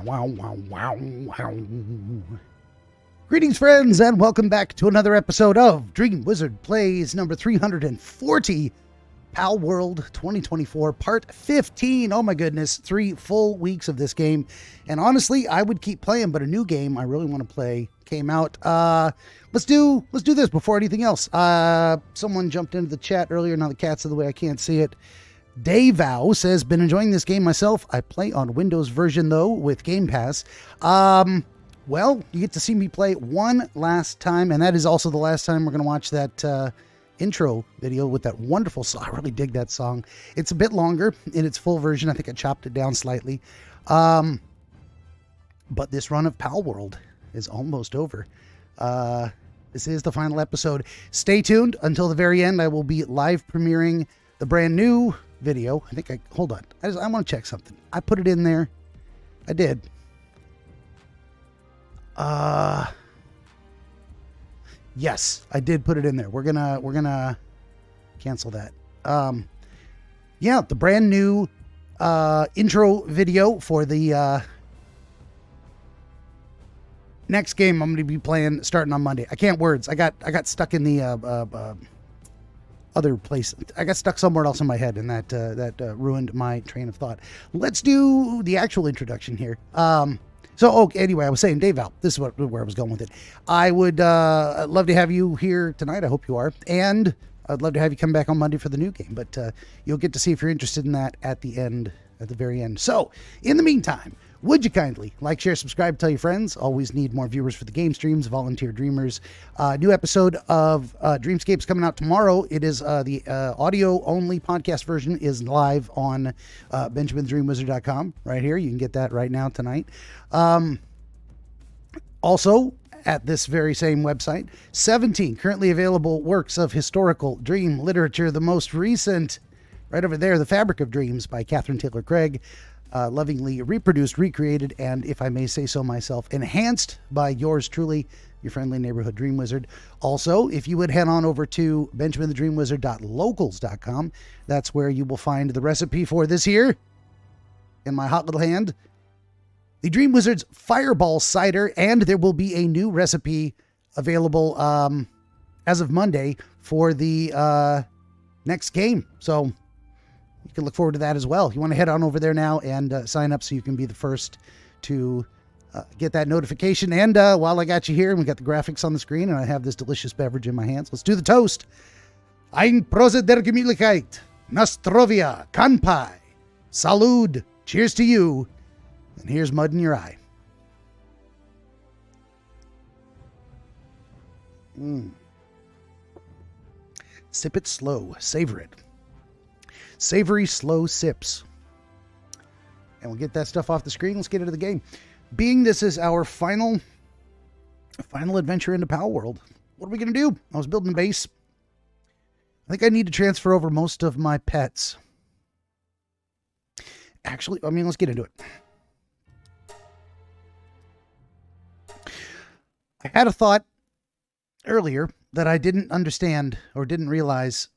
wow, wow, wow, wow. Greetings, friends, and welcome back to another episode of DreamWizard Plays number 340, Palworld 2024, part 15. Oh my goodness, 3 full weeks of this game. And honestly, I would keep playing, but a new game I really want to play came out. Let's do this before anything else. Someone jumped into the chat earlier. Now the cat's in the way, I can't see it. Davow says, been enjoying this game myself. I play on Windows version, though, with Game Pass. Well, you get to see me play one last time, and that is also the last time we're going to watch that intro video with that wonderful song. I really dig that song. It's a bit longer in its full version. I think I chopped it down slightly. But this run of Palworld is almost over. This is the final episode. Stay tuned until the very end. I will be live premiering the brand new video. Hold on. I want to check something. I put it in there. I did. Yes, I did put it in there. We're gonna cancel that. Yeah, the brand new intro video for the next game I'm going to be playing starting on Monday. I can't words. I got stuck in the other place. I got stuck somewhere else in my head, and that ruined my train of thought. Let's do the actual introduction here. Anyway, I was saying, Dave Val, this is where I was going with it. I would love to have you here tonight. I hope you are. And I'd love to have you come back on Monday for the new game. But you'll get to see if you're interested in that at the very end. So, in the meantime, would you kindly like, share, subscribe, tell your friends? Always need more viewers for the game streams, volunteer dreamers. New episode of Dreamscapes coming out tomorrow. It is the audio-only podcast version is live on BenjaminDreamWizard.com right here. You can get that right now tonight. Also, at this very same website, 17 currently available works of historical dream literature. The most recent, right over there, The Fabric of Dreams by Catherine Taylor Craig. Lovingly reproduced, recreated, and if I may say so myself, enhanced by yours truly, your friendly neighborhood Dream Wizard. Also, if you would head on over to BenjaminTheDreamWizard.locals.com, that's where you will find the recipe for this here, in my hot little hand, the Dream Wizard's Fireball Cider, and there will be a new recipe available as of Monday for the next game. So you can look forward to that as well. You want to head on over there now and sign up so you can be the first to get that notification. And while I got you here and we got the graphics on the screen and I have this delicious beverage in my hands, let's do the toast. Ein Prosit der Gemütlichkeit, Nostrovia, Kanpai, Salud, cheers to you, and here's mud in your eye. Sip it slow, savor it. Savory, slow sips. And we'll get that stuff off the screen. Let's get into the game. Being this is our final adventure into Palworld, what are we going to do? I was building a base. I think I need to transfer over most of my pets. Actually, let's get into it. I had a thought earlier that I didn't understand or didn't realize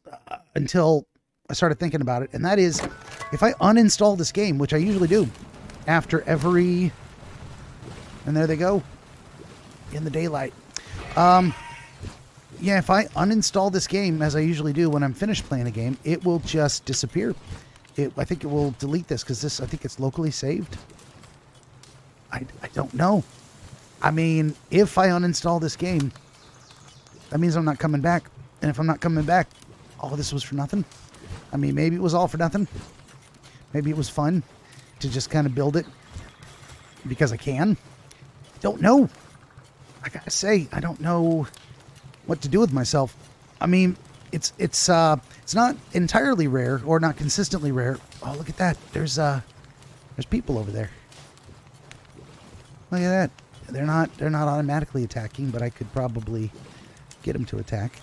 until I started thinking about it, and that is, if I uninstall this game, which I usually do after every, and there they go, in the daylight. Yeah, if I uninstall this game, as I usually do when I'm finished playing a game, it will just disappear. I think it will delete this, because I think it's locally saved. I don't know. If I uninstall this game, that means I'm not coming back. And if I'm not coming back, all this was for nothing. Maybe it was all for nothing. Maybe it was fun to just kind of build it because I can. Don't know. I gotta say, I don't know what to do with myself. It's not entirely rare or not consistently rare. Oh, look at that. There's people over there. Look at that. They're not automatically attacking, but I could probably get them to attack.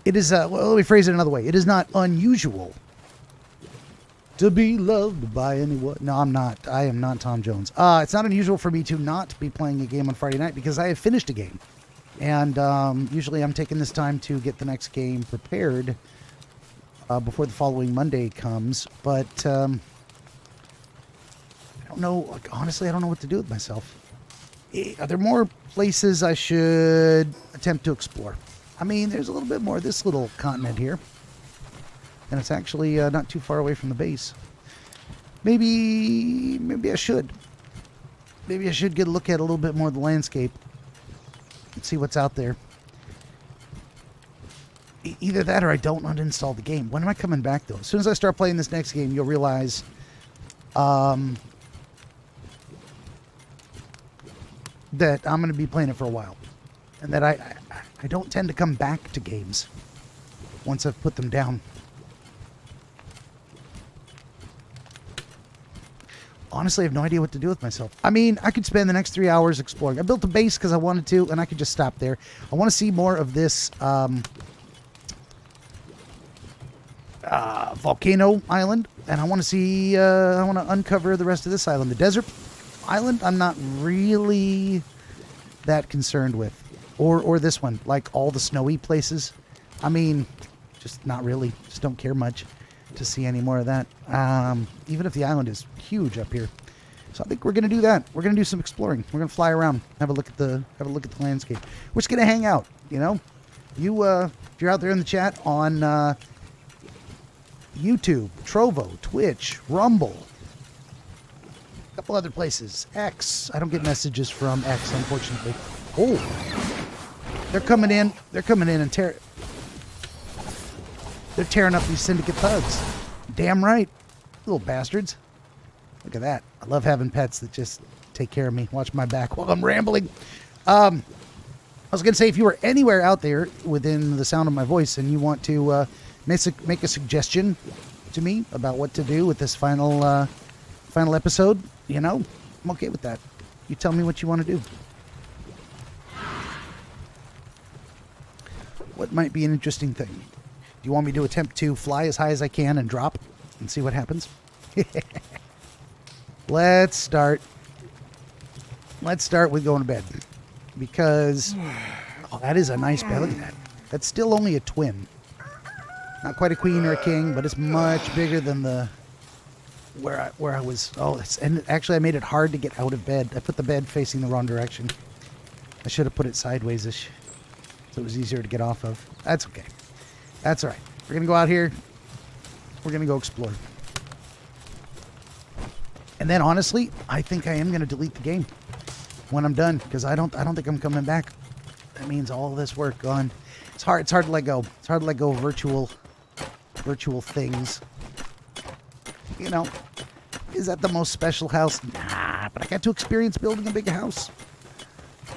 It is, let me phrase it another way. It is not unusual to be loved by anyone. No, I'm not. I am not Tom Jones. It's not unusual for me to not be playing a game on Friday night because I have finished a game. And usually I'm taking this time to get the next game prepared before the following Monday comes. But don't know, like, honestly, I don't know what to do with myself. Are there more places I should attempt to explore? I mean, there's a little bit more of this little continent here. And it's actually not too far away from the base. Maybe I should. Maybe I should get a look at a little bit more of the landscape and see what's out there. Either that or I don't uninstall the game. When am I coming back, though? As soon as I start playing this next game, you'll realize that I'm going to be playing it for a while. And that I don't tend to come back to games once I've put them down. Honestly, I have no idea what to do with myself. I mean, I could spend the next 3 hours exploring. I built a base because I wanted to, and I could just stop there. I want to see more of this volcano island, and I want to see, I want to uncover the rest of this island. The desert island, I'm not really that concerned with. Or this one, like all the snowy places. I mean, just not really. Just don't care much to see any more of that. Even if the island is huge up here. So I think we're gonna do that. We're gonna do some exploring. We're gonna fly around, have a look at the landscape. We're just gonna hang out, you know. You if you're out there in the chat on YouTube, Trovo, Twitch, Rumble, a couple other places. X. I don't get messages from X, unfortunately. Oh, they're coming in. They're coming in and they're tearing up these syndicate thugs. Damn right. Little bastards. Look at that. I love having pets that just take care of me. Watch my back while I'm rambling. I was going to say, if you were anywhere out there within the sound of my voice and you want to make a suggestion to me about what to do with this final episode, you know, I'm okay with that. You tell me what you want to do. What might be an interesting thing? Do you want me to attempt to fly as high as I can and drop and see what happens? Let's start with going to bed. Because, oh, that is a nice bed. Look at that. That's still only a twin. Not quite a queen or a king, but it's much bigger than the where I was. Oh, and actually I made it hard to get out of bed. I put the bed facing the wrong direction. I should have put it sideways-ish so it was easier to get off of. That's okay. That's all right. We're going to go out here. We're going to go explore. And then, honestly, I think I am going to delete the game when I'm done, because I don't think I'm coming back. That means all this work gone. It's hard to let go. It's hard to let go of virtual things. You know, is that the most special house? Nah, but I got to experience building a big house.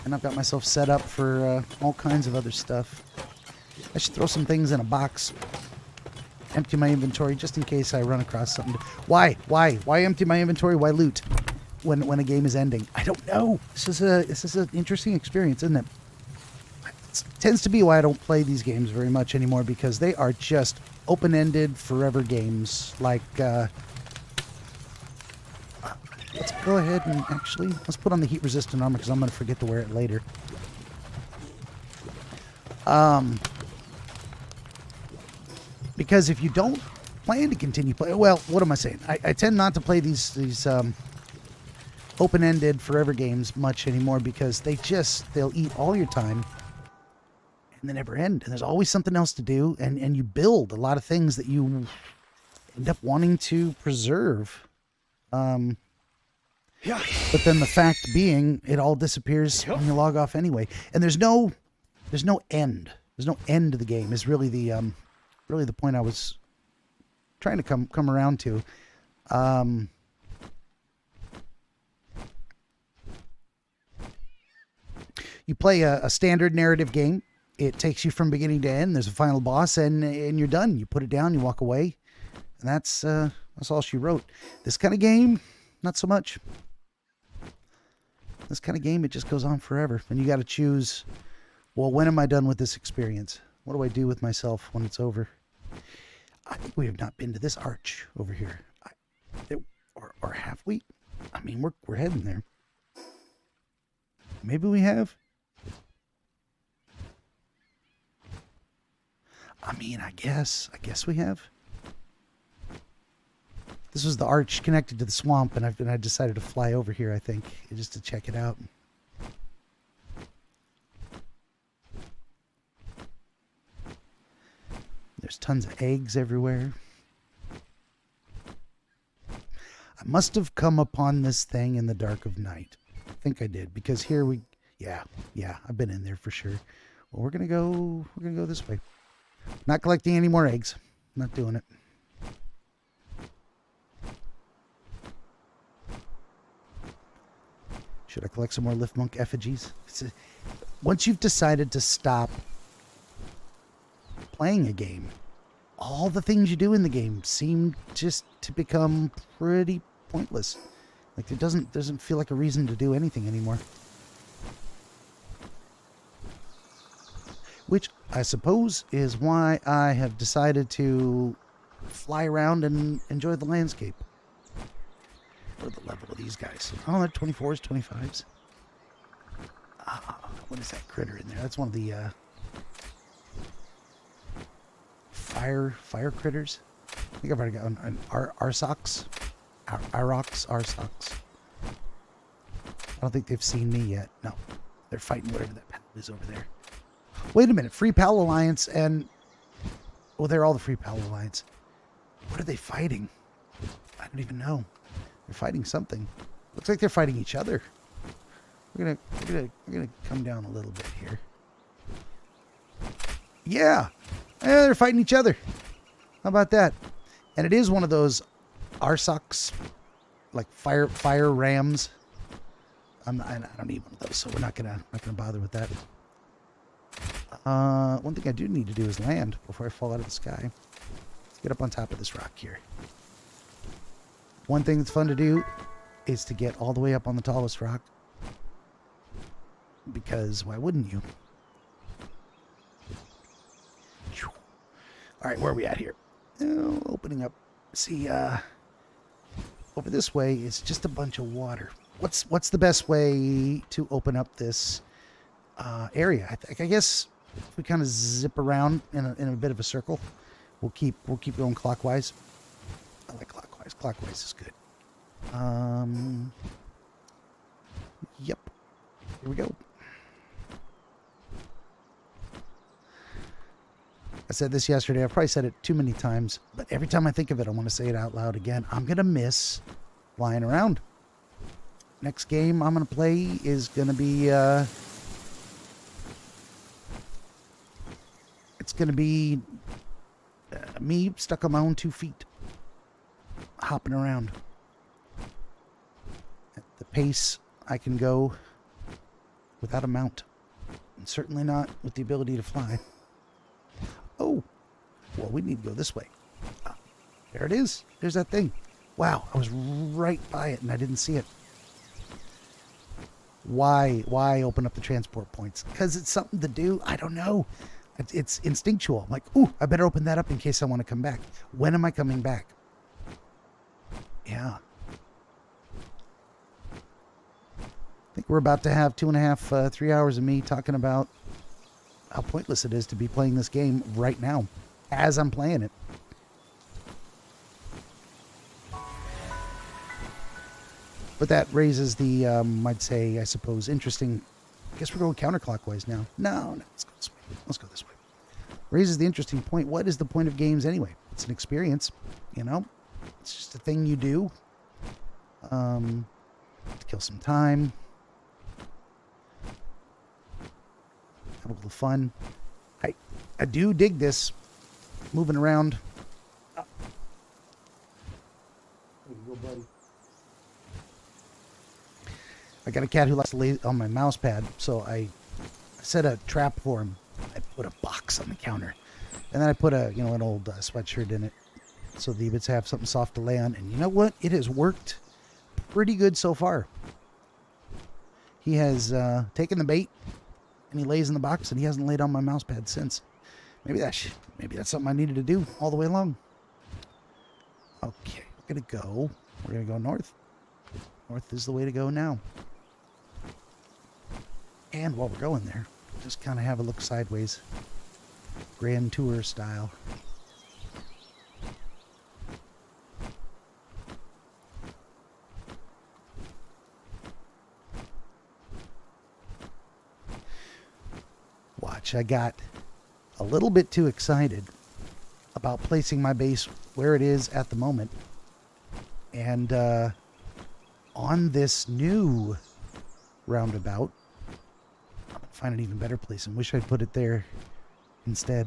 And I've got myself set up for all kinds of other stuff. I should throw some things in a box. Empty my inventory just in case I run across something. Why empty my inventory? Why loot when a game is ending? I don't know. This is an interesting experience, isn't it? It tends to be why I don't play these games very much anymore, because they are just open-ended, forever games. Like, let's go ahead and let's put on the heat-resistant armor, because I'm going to forget to wear it later. Because if you don't plan to continue playing, well, what am I saying? I tend not to play these open-ended forever games much anymore, because they'll eat all your time and they never end. And there's always something else to do, and you build a lot of things that you end up wanting to preserve. But then the fact being, it all disappears when you log off anyway. And there's no end. There's no end to the game. Is really the point I was trying to come around to. You play a standard narrative game. It takes you from beginning to end. There's a final boss, and you're done. You put it down, you walk away, and that's all she wrote. This kind of game, not so much. This kind of game, it just goes on forever, and you got to choose. Well, when am I done with this experience? What do I do with myself when it's over? I think we have not been to this arch over here. Or have we? I mean, we're heading there. Maybe we have. I mean, I guess we have. This was the arch connected to the swamp, and I decided to fly over here, I think, just to check it out. There's tons of eggs everywhere. I must have come upon this thing in the dark of night. I think I did, because here we... Yeah, I've been in there for sure. Well, we're gonna go this way. Not collecting any more eggs. Not doing it. Should I collect some more Lift Monk effigies? Once you've decided to stop playing a game, all the things you do in the game seem just to become pretty pointless. Like it doesn't feel like a reason to do anything anymore. Which I suppose is why I have decided to fly around and enjoy the landscape. What are the level of these guys? Oh, they're 24s, 25s. What is that critter in there? That's one of the fire critters. I think I've already got an Arsox. Arsox. I don't think they've seen me yet. No, they're fighting whatever that pal is over there. Wait a minute, Free Pal Alliance and... Well, they're all the Free Pal Alliance. What are they fighting? I don't even know. They're fighting something. Looks like they're fighting each other. We're gonna come down a little bit here. Yeah, they're fighting each other. How about that? And it is one of those Arsox, like fire rams. I don't need one of those, so we're not gonna bother with that. One thing I do need to do is land before I fall out of the sky. Let's get up on top of this rock here. One thing that's fun to do is to get all the way up on the tallest rock. Because why wouldn't you? Alright, where are we at here? Oh, opening up. See, over this way is just a bunch of water. What's the best way to open up this area? I guess if we kind of zip around in a bit of a circle, we'll keep going clockwise. I like clockwise. Clockwise is good. Yep. Here we go. I said this yesterday. I've probably said it too many times, but every time I think of it, I want to say it out loud again. I'm gonna miss flying around. Next game I'm gonna play is gonna be it's gonna be me stuck on my own 2 feet, hopping around at the pace I can go without a mount, and certainly not with the ability to fly. Oh, well, we need to go this way. There it is. There's that thing. Wow, I was right by it and I didn't see it. Why open up the transport points? Because it's something to do. I don't know. It's instinctual. I'm like, ooh, I better open that up in case I want to come back. When am I coming back? Yeah. I think we're about to have 2.5, 3 hours of me talking about how pointless it is to be playing this game right now as I'm playing it. But that raises the, I'd say, I suppose, interesting... I guess we're going counterclockwise now. No, let's go this way. Let's go this way. Raises the interesting point. What is the point of games anyway? It's an experience, you know? It's just a thing you do. To kill some time. Have a little fun. I do dig this. Moving around. Oh. There you go, buddy. I got a cat who likes to lay on my mouse pad, so I set a trap for him. I put a box on the counter, and then I put an old sweatshirt in it, so the bits have something soft to lay on. And you know what? It has worked pretty good so far. He has taken the bait, and he lays in the box, and he hasn't laid on my mouse pad since. Maybe that's something I needed to do all the way along. Okay, we're gonna go north. North is the way to go now. And while we're going there, just kind of have a look sideways. Grand tour style. much. I got a little bit too excited about placing my base where it is at the moment. And on this new roundabout, I'm going to find an even better place and wish I'd put it there instead.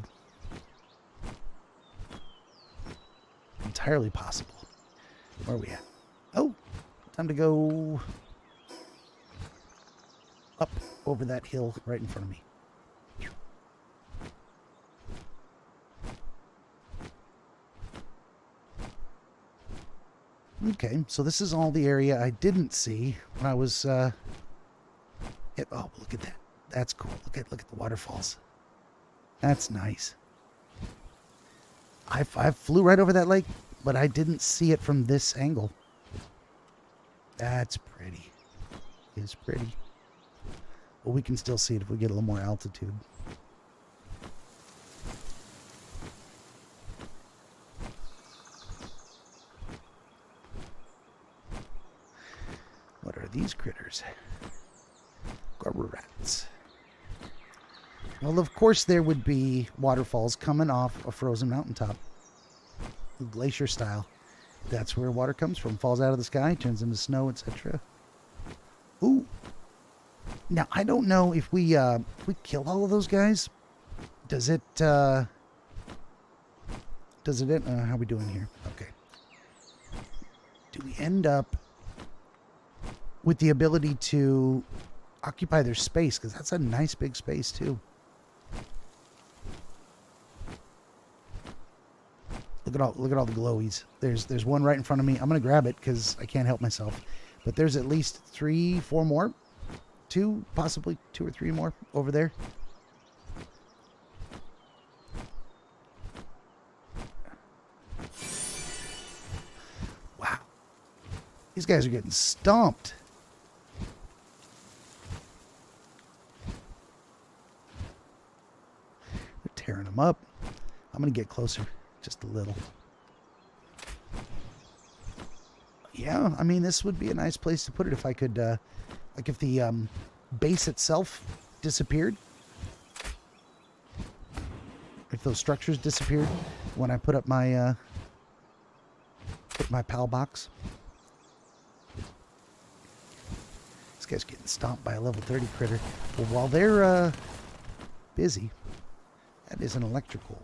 Entirely possible. Where are we at? Oh, time to go up over that hill right in front of me. Okay, so this is all the area I didn't see when I was oh, look at that. That's cool. Look at the waterfalls. That's nice. I flew right over that lake, but I didn't see it from this angle. That's pretty. It's pretty. Well, we can still see it if we get a little more altitude. What are these critters? Garber rats. Well, of course there would be waterfalls coming off a frozen mountaintop. Glacier style. That's where water comes from. Falls out of the sky, turns into snow, etc. Ooh. Now, I don't know if we kill all of those guys. Does it how are we doing here? Okay. Do we end up with the ability to occupy their space? Because that's a nice big space, too. Look at all the glowies. There's one right in front of me. I'm gonna grab it because I can't help myself. But there's at least 3, 4 more. 2, possibly 2 or 3 more over there. Wow. These guys are getting stomped. They're tearing them up. I'm gonna get closer. Just a little. Yeah, I mean, this would be a nice place to put it if I could, like if the base itself disappeared. If those structures disappeared when I put up my, PAL box. This guy's getting stomped by a level 30 critter. Well, while they're, busy, that is an electrical.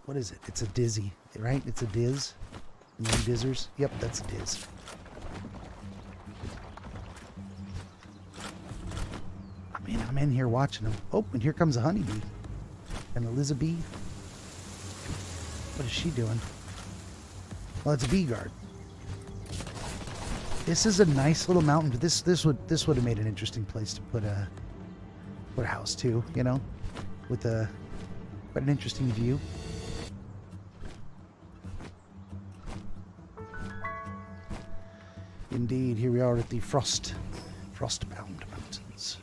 What is it? It's a dizzy, right? It's a diz. No dizzers. Yep, that's a diz. I mean, I'm in here watching them. Oh, and here comes a honeybee. An Elizabeth. What is she doing? Well, it's a bee guard. This is a nice little mountain. But this would have made an interesting place to put a house too. You know, with quite an interesting view. Indeed, here we are at the frost-bound mountains.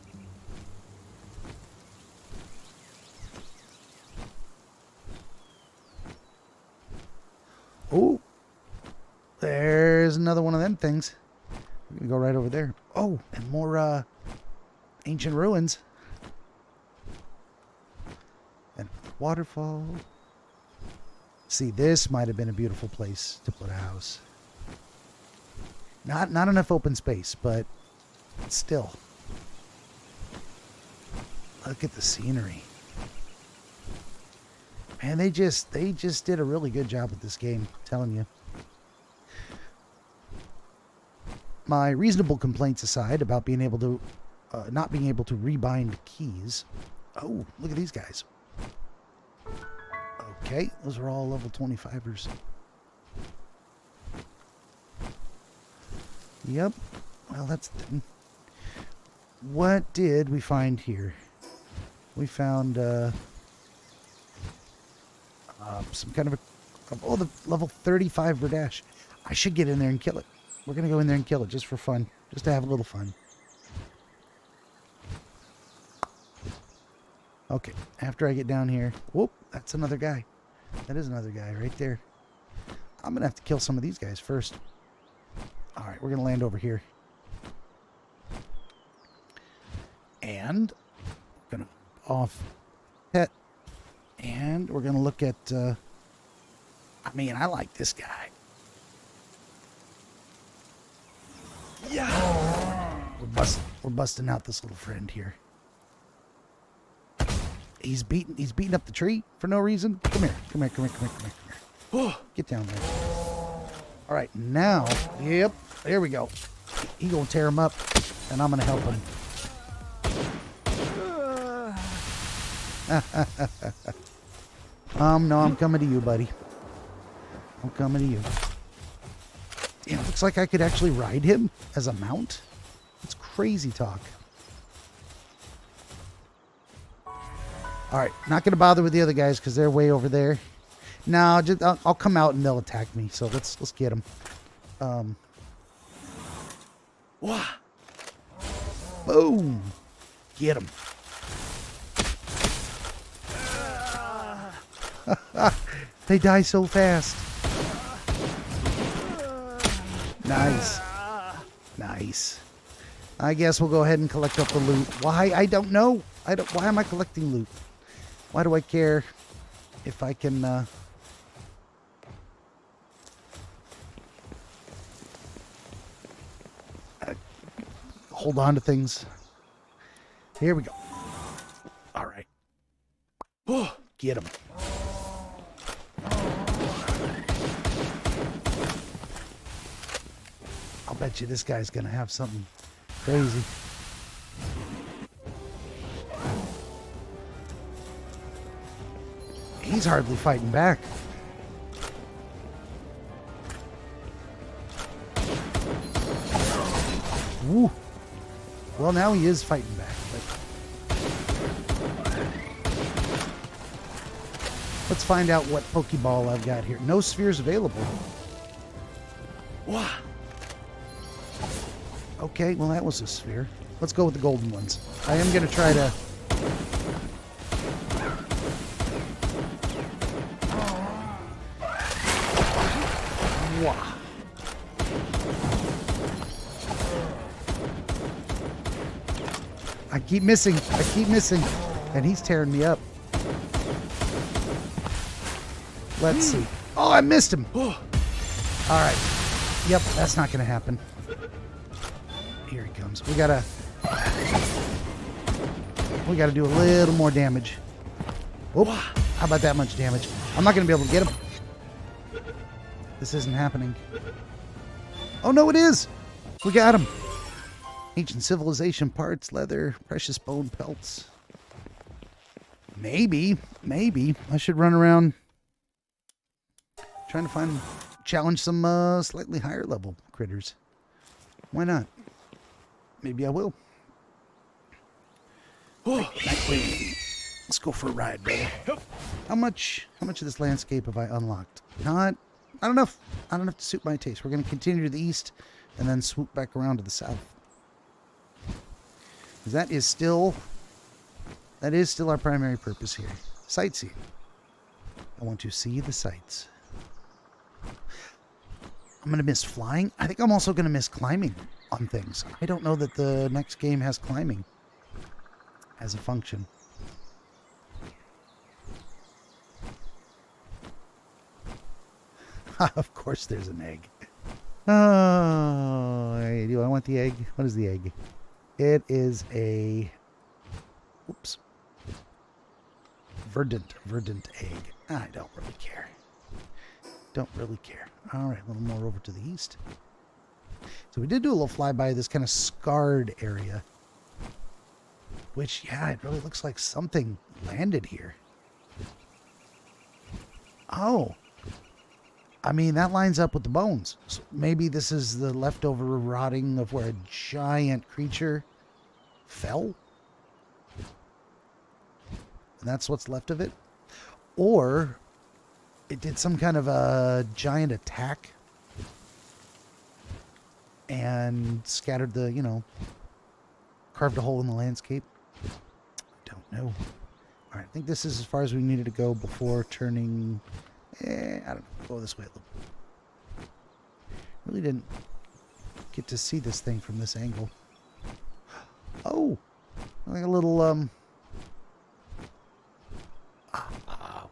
Oh, there's another one of them things. We're gonna go right over there. Oh, and more ancient ruins. And waterfall. See, this might have been a beautiful place to put a house. Not enough open space, but still. Look at the scenery. Man, they just did a really good job with this game, I'm telling you. My reasonable complaints aside about being able to not being able to rebind keys. Oh, look at these guys. Okay, those are all level 25ers. Yep. Well, that's the thing. What did we find here? We found some kind of the level 35 Verdash. I should get in there and kill it. We're going to go in there and kill it just for fun. Just to have a little fun. Okay. After I get down here. Whoop. That's another guy. That is another guy right there. I'm going to have to kill some of these guys first. Alright, we're going to land over here. And I'm going to off pet. And we're going to look at, I mean, I like this guy. Yeah. We're busting out this little friend here. He's beating up the tree for no reason. Come here. Get down there. All right, now, yep, there we go. He gonna tear him up, and I'm gonna help him. No, I'm coming to you, buddy. I'm coming to you. Damn, it looks like I could actually ride him as a mount. It's crazy talk. All right, not going to bother with the other guys because they're way over there. No, I'll come out and they'll attack me. So let's get them. Wah! Boom! Get them. They die so fast. Nice. Nice. I guess we'll go ahead and collect up the loot. Why? I don't know. Why am I collecting loot? Why do I care if I can, hold on to things? Here we go. All right. Oh, get him. I'll bet you this guy's going to have something crazy. He's hardly fighting back. Woo. Well, now he is fighting back. But let's find out what Pokeball I've got here. No spheres available. Wow. Okay, well, that was a sphere. Let's go with the golden ones. I am going to try to... Wow. I keep missing. And he's tearing me up. Let's see. Oh, I missed him. All right. Yep, that's not going to happen. Here he comes. We gotta do a little more damage. Whoop. How about that much damage? I'm not going to be able to get him. This isn't happening. Oh, no, it is. We got him. Ancient civilization parts, leather, precious bone pelts. Maybe I should run around trying to challenge some slightly higher level critters. Why not? Maybe I will. Let's go for a ride, brother. How much of this landscape have I unlocked? Not enough to suit my taste. We're going to continue to the east and then swoop back around to the south. That is still our primary purpose here. Sightseeing. I want to see the sights. I'm going to miss flying. I think I'm also going to miss climbing on things. I don't know that the next game has climbing as a function. Of course there's an egg. Oh, do I want the egg? What is the egg? It is a... Oops. Verdant egg. I don't really care. All right, a little more over to the east. So we did do a little flyby of this kind of scarred area. Which, yeah, it really looks like something landed here. Oh. I mean, that lines up with the bones. So maybe this is the leftover rotting of where a giant creature fell. And that's what's left of it. Or it did some kind of a giant attack and scattered the, carved a hole in the landscape. Don't know. All right, I think this is as far as we needed to go before turning... I don't know. Go this way a little. Really didn't get to see this thing from this angle. Oh! Like a little,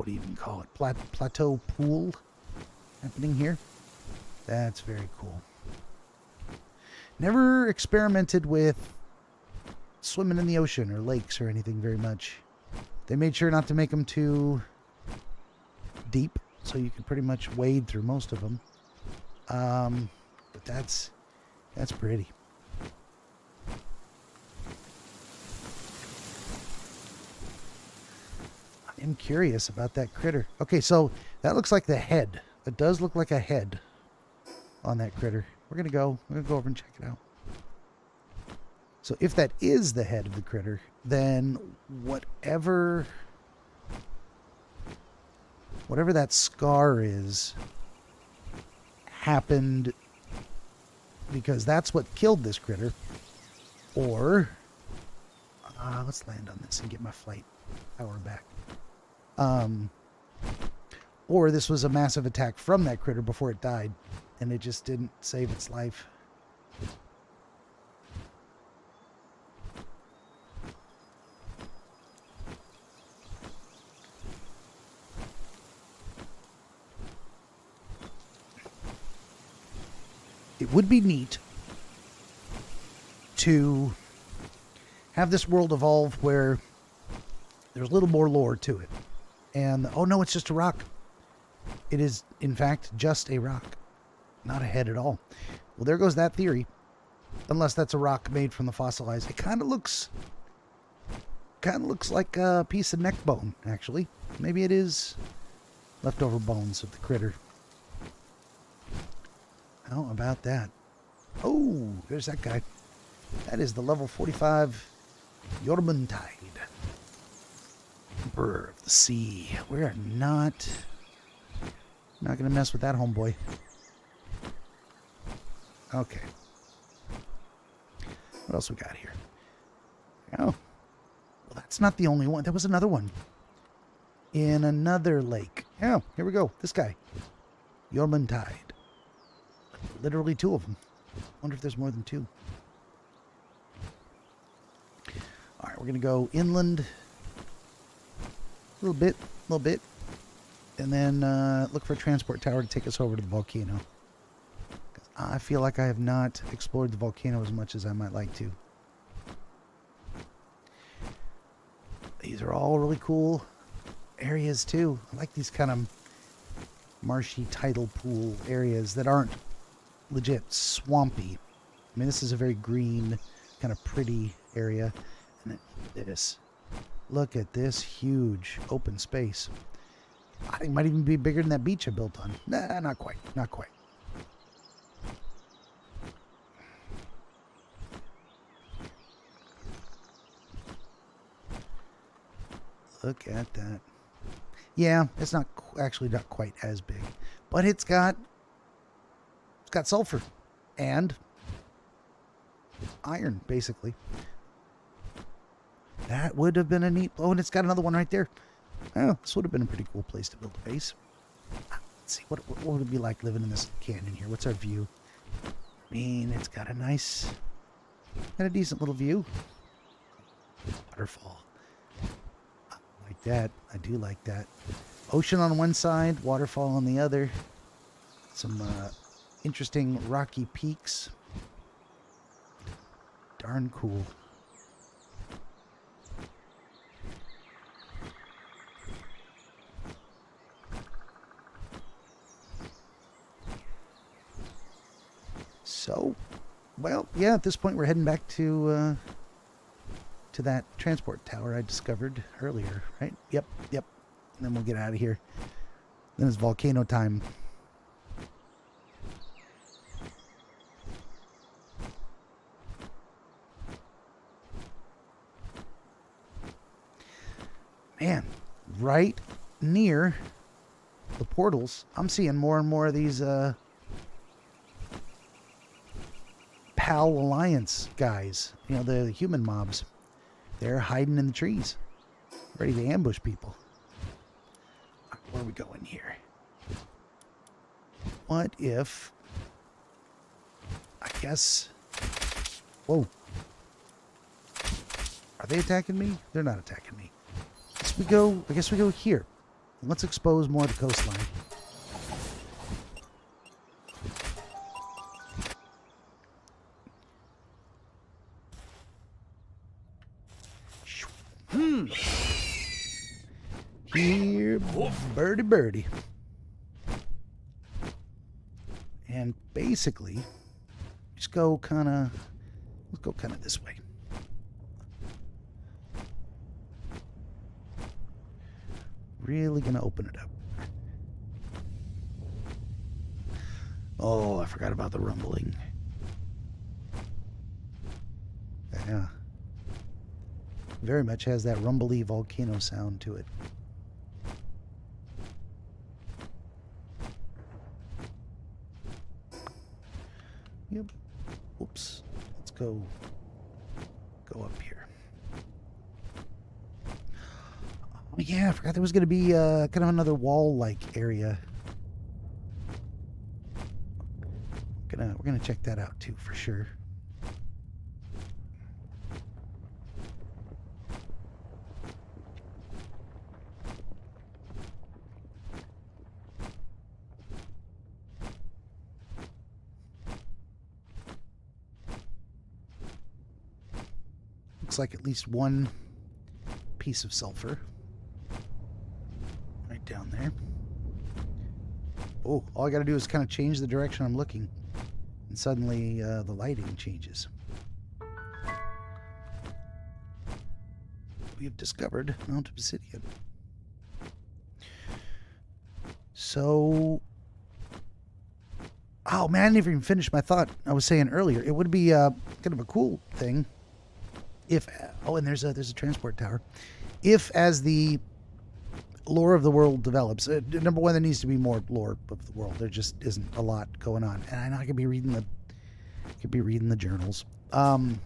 do you even call it? Plateau pool happening here. That's very cool. Never experimented with swimming in the ocean or lakes or anything very much. They made sure not to make them too deep, so you could pretty much wade through most of them. But that's pretty. I am curious about that critter. Okay, so that looks like the head. It does look like a head on that critter. We're gonna go over and check it out. So if that is the head of the critter, then whatever that scar is happened because that's what killed this critter. Or let's land on this and get my flight power back. Or this was a massive attack from that critter before it died, and it just didn't save its life. It would be neat to have this world evolve where there's a little more lore to it. And, oh no, it's just a rock. It is, in fact, just a rock. Not a head at all. Well, there goes that theory. Unless that's a rock made from the fossilized. It kind of looks like a piece of neck bone, actually. Maybe it is leftover bones of the critter. How about that? Oh, there's that guy. That is the level 45 Jormungandr. Emperor of the Sea. We're not going to mess with that homeboy. Okay. What else we got here? Oh. Well, that's not the only one. There was another one. In another lake. Oh, here we go. This guy. Jormungandr. Literally two of them. Wonder if there's more than two. Alright, we're going to go inland. A little bit. And then look for a transport tower to take us over to the volcano. I feel like I have not explored the volcano as much as I might like to. These are all really cool areas too. I like these kind of marshy tidal pool areas that aren't legit swampy. I mean, this is a very green, kind of pretty area. And look at this huge open space. I think it might even be bigger than that beach I built on. Nah, not quite. Not quite. Look at that. Yeah, it's not actually not quite as big, but it's got sulfur and iron, basically. That would have been a neat... Oh, and it's got another one right there. Oh, this would have been a pretty cool place to build a base. Let's see, what would it be like living in this canyon here? What's our view? I mean, it's got a decent little view. Waterfall. I like that. I do like that. Ocean on one side, waterfall on the other. Some interesting rocky peaks. Darn cool. So, well, yeah, at this point we're heading back to that transport tower I discovered earlier, right? Yep. And then we'll get out of here. Then it's volcano time. Man, right near the portals, I'm seeing more and more of these PAL Alliance guys. You know, the human mobs. They're hiding in the trees, ready to ambush people. Where are we going here? What if... I guess... Whoa. Are they attacking me? They're not attacking me. I guess we go here. Let's expose more of the coastline. Here, birdie birdie. And basically, just go kind of, let's go kind of this way. Really gonna open it up. Oh, I forgot about the rumbling. Yeah. Very much has that rumbly volcano sound to it. Yep. Oops. Let's go up here. Oh yeah, I forgot there was going to be kind of another wall-like area. We're gonna check that out too for sure. Looks like at least one piece of sulfur right down there. Oh, all I gotta do is kind of change the direction I'm looking, and suddenly the lighting changes. We have discovered Mount Obsidian. So, oh man, I didn't even finish my thought. I was saying earlier, it would be kind of a cool thing if, oh, and there's a transport tower. If, as the lore of the world develops, number one, there needs to be more lore of the world. There just isn't a lot going on, and I know I could be reading the journals. Yep,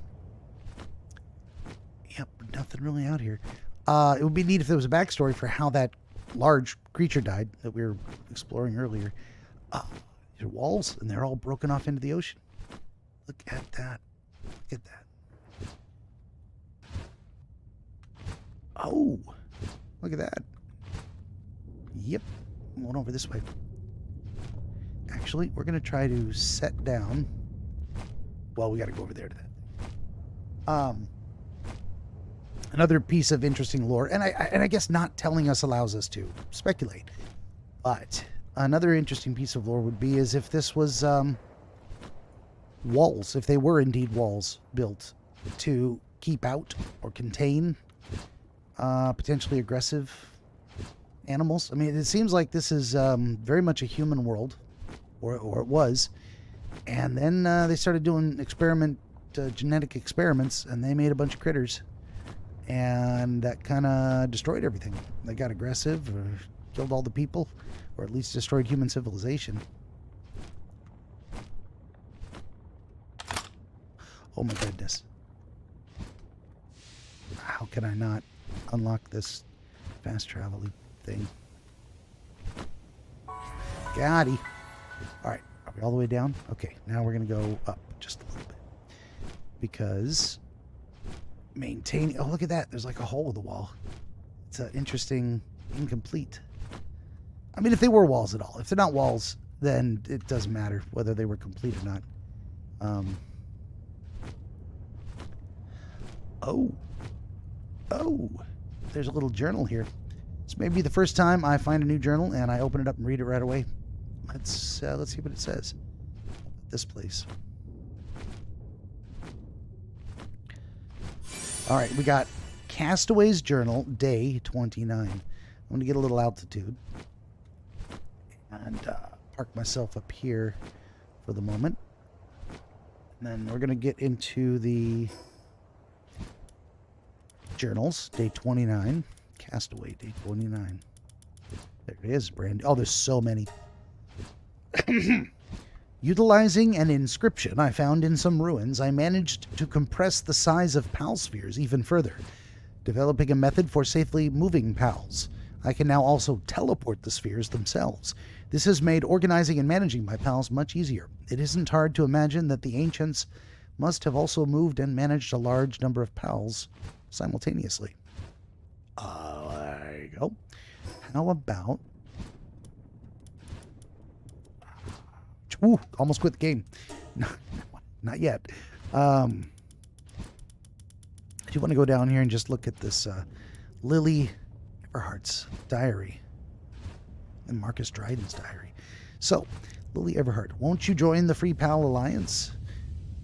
nothing really out here. It would be neat if there was a backstory for how that large creature died that we were exploring earlier. There are walls, and they're all broken off into the ocean. Look at that. Look at that. Oh, look at that. Yep. I'm going over this way. Actually, we're going to try to set down. Well, we got to go over there to that. Another piece of interesting lore, and I guess not telling us allows us to speculate. But another interesting piece of lore would be as if this was walls, if they were indeed walls built to keep out or contain potentially aggressive animals. I mean, it seems like this is very much a human world, or it was. And then they started doing genetic experiments, and they made a bunch of critters. And that kind of destroyed everything. They got aggressive, or killed all the people, or at least destroyed human civilization. Oh my goodness. How can I not unlock this fast traveling thing? Gotti. Alright, are we all the way down? Okay, now we're going to go up just a little bit. Because maintaining... Oh, look at that. There's like a hole in the wall. It's an interesting... incomplete. I mean, if they were walls at all. If they're not walls, then it doesn't matter whether they were complete or not. Oh, there's a little journal here. This may be the first time I find a new journal and I open it up and read it right away. Let's see what it says. This place. All right, we got Castaway's Journal, day 29. I'm going to get a little altitude and park myself up here for the moment. And then we're going to get into the journals, day 29. Castaway, day 29. There it is, Brandy. Oh, there's so many. Utilizing an inscription I found in some ruins, I managed to compress the size of PAL spheres even further, developing a method for safely moving PALs. I can now also teleport the spheres themselves. This has made organizing and managing my PALs much easier. It isn't hard to imagine that the ancients must have also moved and managed a large number of PALs simultaneously. There you go. How about... Ooh, almost quit the game. Not yet. I do want to go down here and just look at this Lily Everhart's diary and Marcus Dryden's diary. So, Lily Everhart, won't you join the Free Pal Alliance?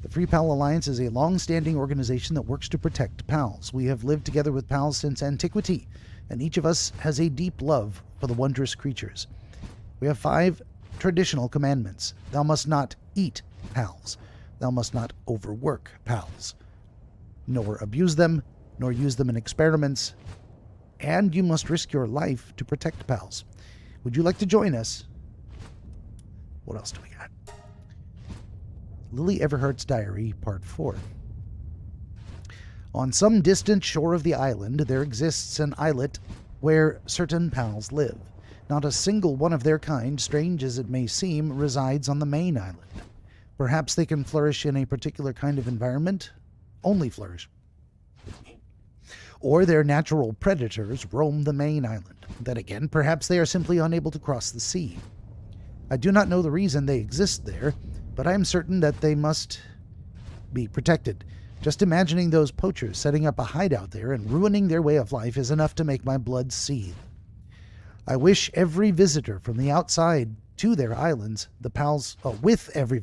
The Free Pal Alliance is a long-standing organization that works to protect pals. We have lived together with pals since antiquity, and each of us has a deep love for the wondrous creatures. We have 5 traditional commandments. Thou must not eat pals. Thou must not overwork pals, nor abuse them, nor use them in experiments, and you must risk your life to protect pals. Would you like to join us? What else do we got? Lily Everhart's Diary, Part 4. On some distant shore of the island, there exists an islet where certain pals live. Not a single one of their kind, strange as it may seem, resides on the main island. Perhaps they can flourish in a particular kind of environment, only flourish. Or their natural predators roam the main island. Then again, perhaps they are simply unable to cross the sea. I do not know the reason they exist there, but I am certain that they must be protected. Just imagining those poachers setting up a hideout there and ruining their way of life is enough to make my blood seethe. I wish every visitor from the outside to their islands, with every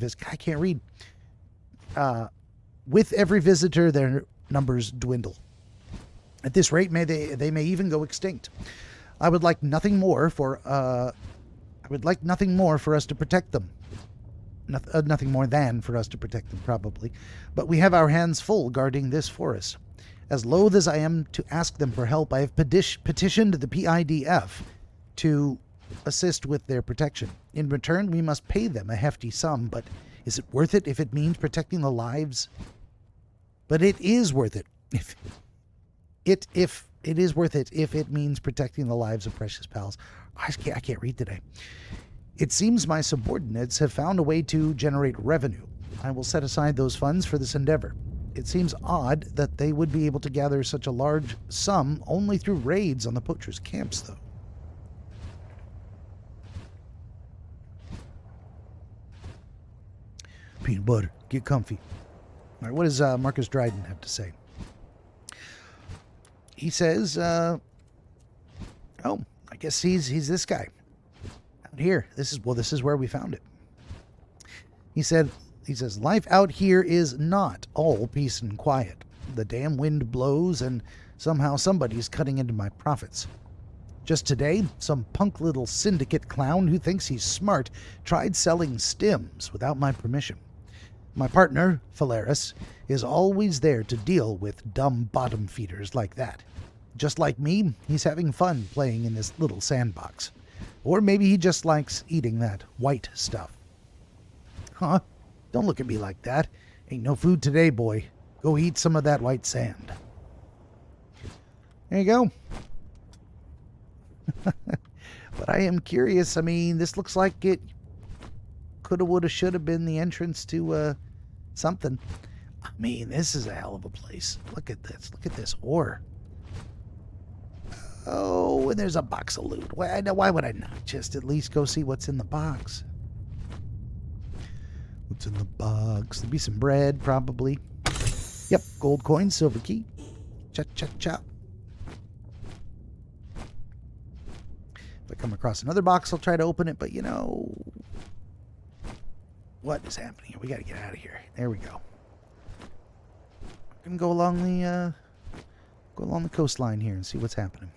visitor, their numbers dwindle. At this rate, they may even go extinct. I would like nothing more for us to protect them. Nothing more than for us to protect them, probably. But we have our hands full guarding this forest. As loath as I am to ask them for help, I have petitioned the PIDF to assist with their protection. In return, we must pay them a hefty sum, but is it worth it if it means protecting the lives? But it is worth it if it means protecting the lives of precious pals. I can't read today. It seems my subordinates have found a way to generate revenue. I will set aside those funds for this endeavor. It seems odd that they would be able to gather such a large sum only through raids on the poachers' camps, though. Peanut butter, get comfy. All right, what does Marcus Dryden have to say? He says, I guess he's this guy out here. This is where we found it. He says, life out here is not all peace and quiet. The damn wind blows and somehow somebody's cutting into my profits. Just today, some punk little syndicate clown who thinks he's smart tried selling stims without my permission. My partner, Phalaris, is always there to deal with dumb bottom feeders like that. Just like me, he's having fun playing in this little sandbox. Or maybe he just likes eating that white stuff. Huh? Don't look at me like that. Ain't no food today, boy. Go eat some of that white sand. There you go. But I am curious. I mean, this looks like it coulda, woulda, shoulda been the entrance to something. I mean, this is a hell of a place. Look at this. Look at this ore. Oh, and there's a box of loot. Why would I not just at least go see what's in the box? What's in the box? There'll be some bread, probably. Yep, gold coin, silver key. Cha-cha-cha. If I come across another box, I'll try to open it, but you know... What is happening here? We gotta get out of here. There we go. I'm gonna go along the coastline here and see what's happening.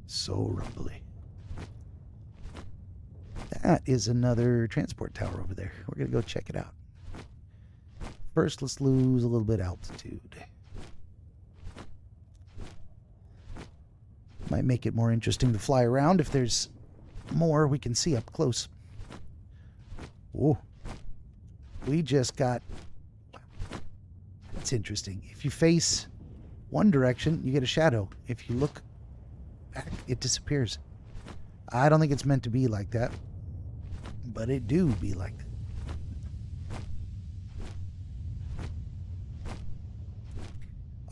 So rumbly. That is another transport tower over there. We're going to go check it out. First, let's lose a little bit of altitude. Might make it more interesting to fly around if there's more we can see up close. Oh, we just got That's interesting. If you face one direction, you get a shadow. If you look back, it disappears. I don't think it's meant to be like that, but it do be like that.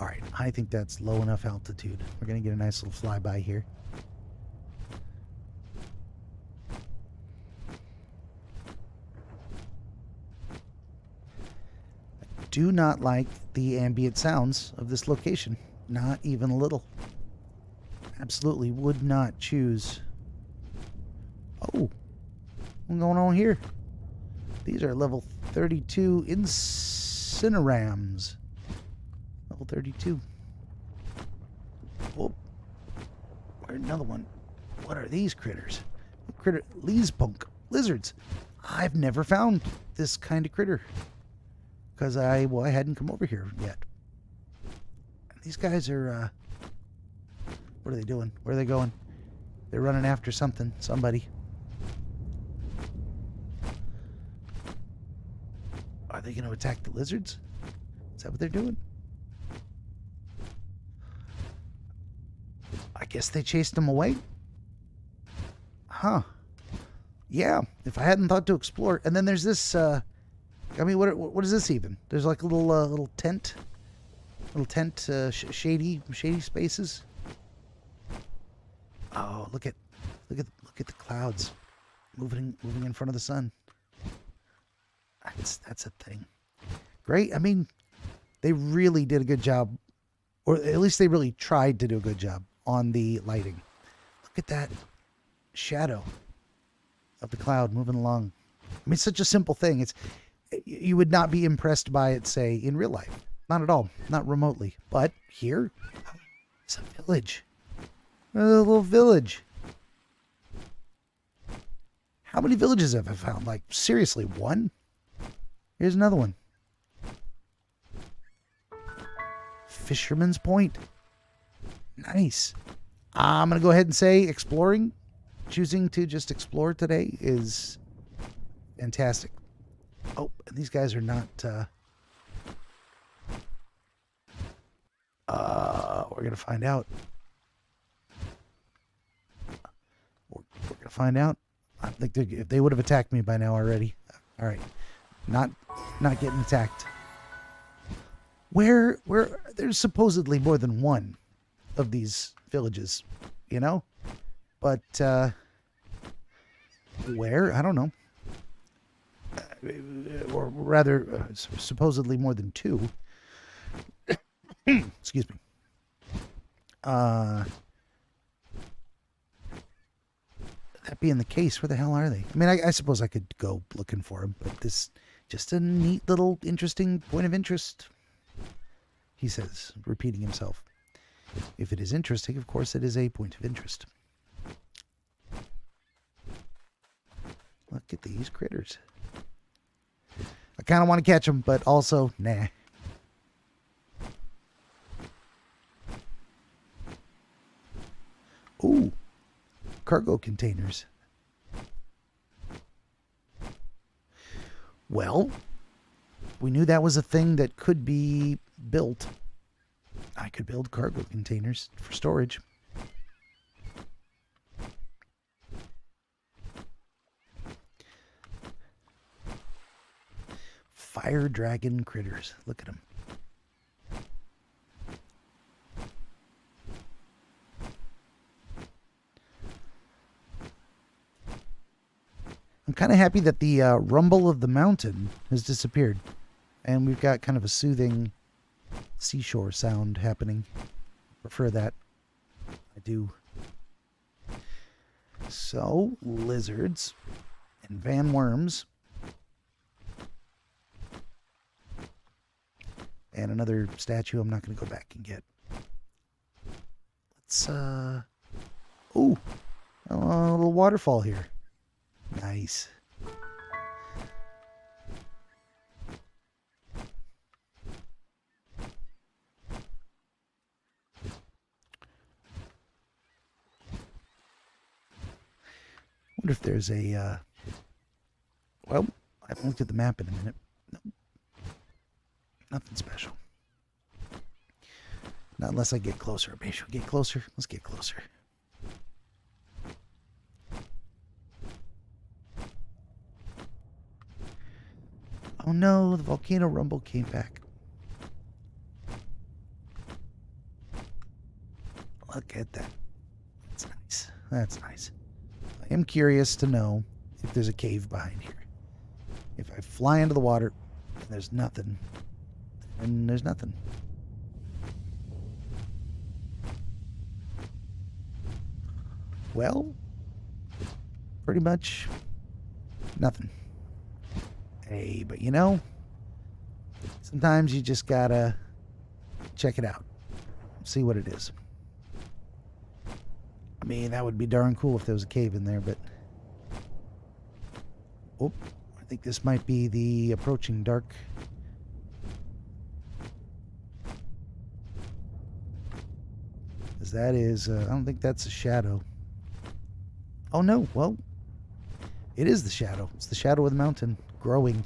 All right, I think that's low enough altitude. We're going to get a nice little flyby here. I do not like the ambient sounds of this location. Not even a little. Absolutely would not choose. Oh, what's going on here? These are level 32 incinerams. Level 32. Oh, where's another one? What are these critters? Leespunk lizards. I've never found this kind of critter because I hadn't come over here yet. These guys are what are they doing? Where are they going? They're running after something, somebody. Are they going to attack the lizards? Is that what they're doing? I guess they chased them away. Huh. Yeah, if I hadn't thought to explore. And then there's this, I mean, what is this even? There's like a little tent. Little tent, shady spaces. Oh, look at the clouds moving in front of the sun. That's a thing. Great. I mean, they really did a good job, or at least they really tried to do a good job on the lighting. Look at that shadow of the cloud moving along. I mean, it's such a simple thing. You would not be impressed by it, say, in real life. Not at all. Not remotely. But here, it's a village. A little village. How many villages have I found? Like, seriously, one? Here's another one. Fisherman's Point. Nice. I'm going to go ahead and say exploring, choosing to just explore today is fantastic. Oh, and these guys are not, we're going to find out. We're going to find out. I think if they would have attacked me by now already. All right. Not getting attacked. Where there's supposedly more than one of these villages, you know? But where? I don't know. Or rather, supposedly more than two. Excuse me. That being the case, where the hell are they? I mean, I suppose I could go looking for them, but this just a neat little interesting point of interest, he says, repeating himself. If it is interesting, of course, it is a point of interest. Look at these critters. I kind of want to catch them, but also, nah. Ooh, cargo containers. Well, we knew that was a thing that could be built. I could build cargo containers for storage. Fire dragon critters. Look at them. I'm kind of happy that the rumble of the mountain has disappeared. And we've got kind of a soothing seashore sound happening. Prefer that. I do. So, lizards and van worms. And another statue I'm not going to go back and get. Let's, ooh, a little waterfall here. Nice. Wonder if there's a, well, I haven't looked at the map in a minute. Nope. Nothing special. Not unless I get closer. Maybe should we get closer? Let's get closer. Oh no, the volcano rumble came back. Look at that. That's nice. That's nice. I am curious to know if there's a cave behind here. If I fly into the water and there's nothing, then there's nothing. Well, pretty much nothing. Hey, but you know, sometimes you just gotta check it out. See what it is. I mean, that would be darn cool if there was a cave in there, but... Oh, I think this might be the approaching dark. Because that is... I don't think that's a shadow. Oh, no. Well, it is the shadow. It's the shadow of the mountain growing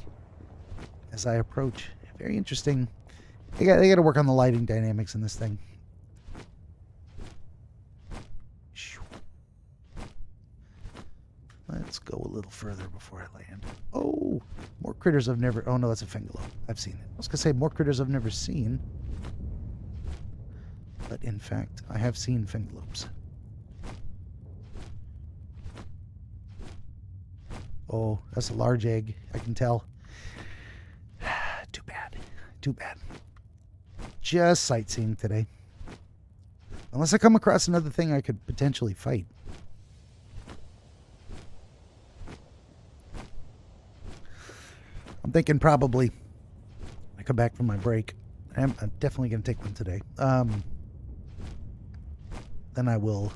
as I approach. Very interesting. They got to work on the lighting dynamics in this thing. Let's go a little further before I land. Oh, more critters I've never... Oh, no, that's a fingalope. I've seen it. I was going to say more critters I've never seen. But, in fact, I have seen fingalopes. Oh, that's a large egg. I can tell. Too bad. Too bad. Just sightseeing today. Unless I come across another thing I could potentially fight. I'm thinking probably when I come back from my break. I'm definitely going to take one today. Then I will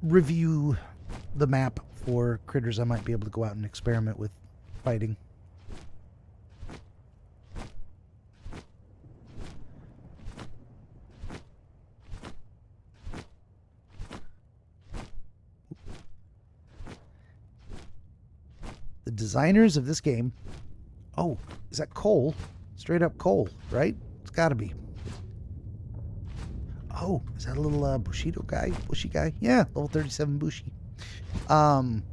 review the map for critters I might be able to go out and experiment with fighting. The designers of this game... Oh, is that coal? Straight up coal, right? It's got to be. Oh, is that a little Bushido guy? Bushy guy? Yeah, level 37 Bushi. The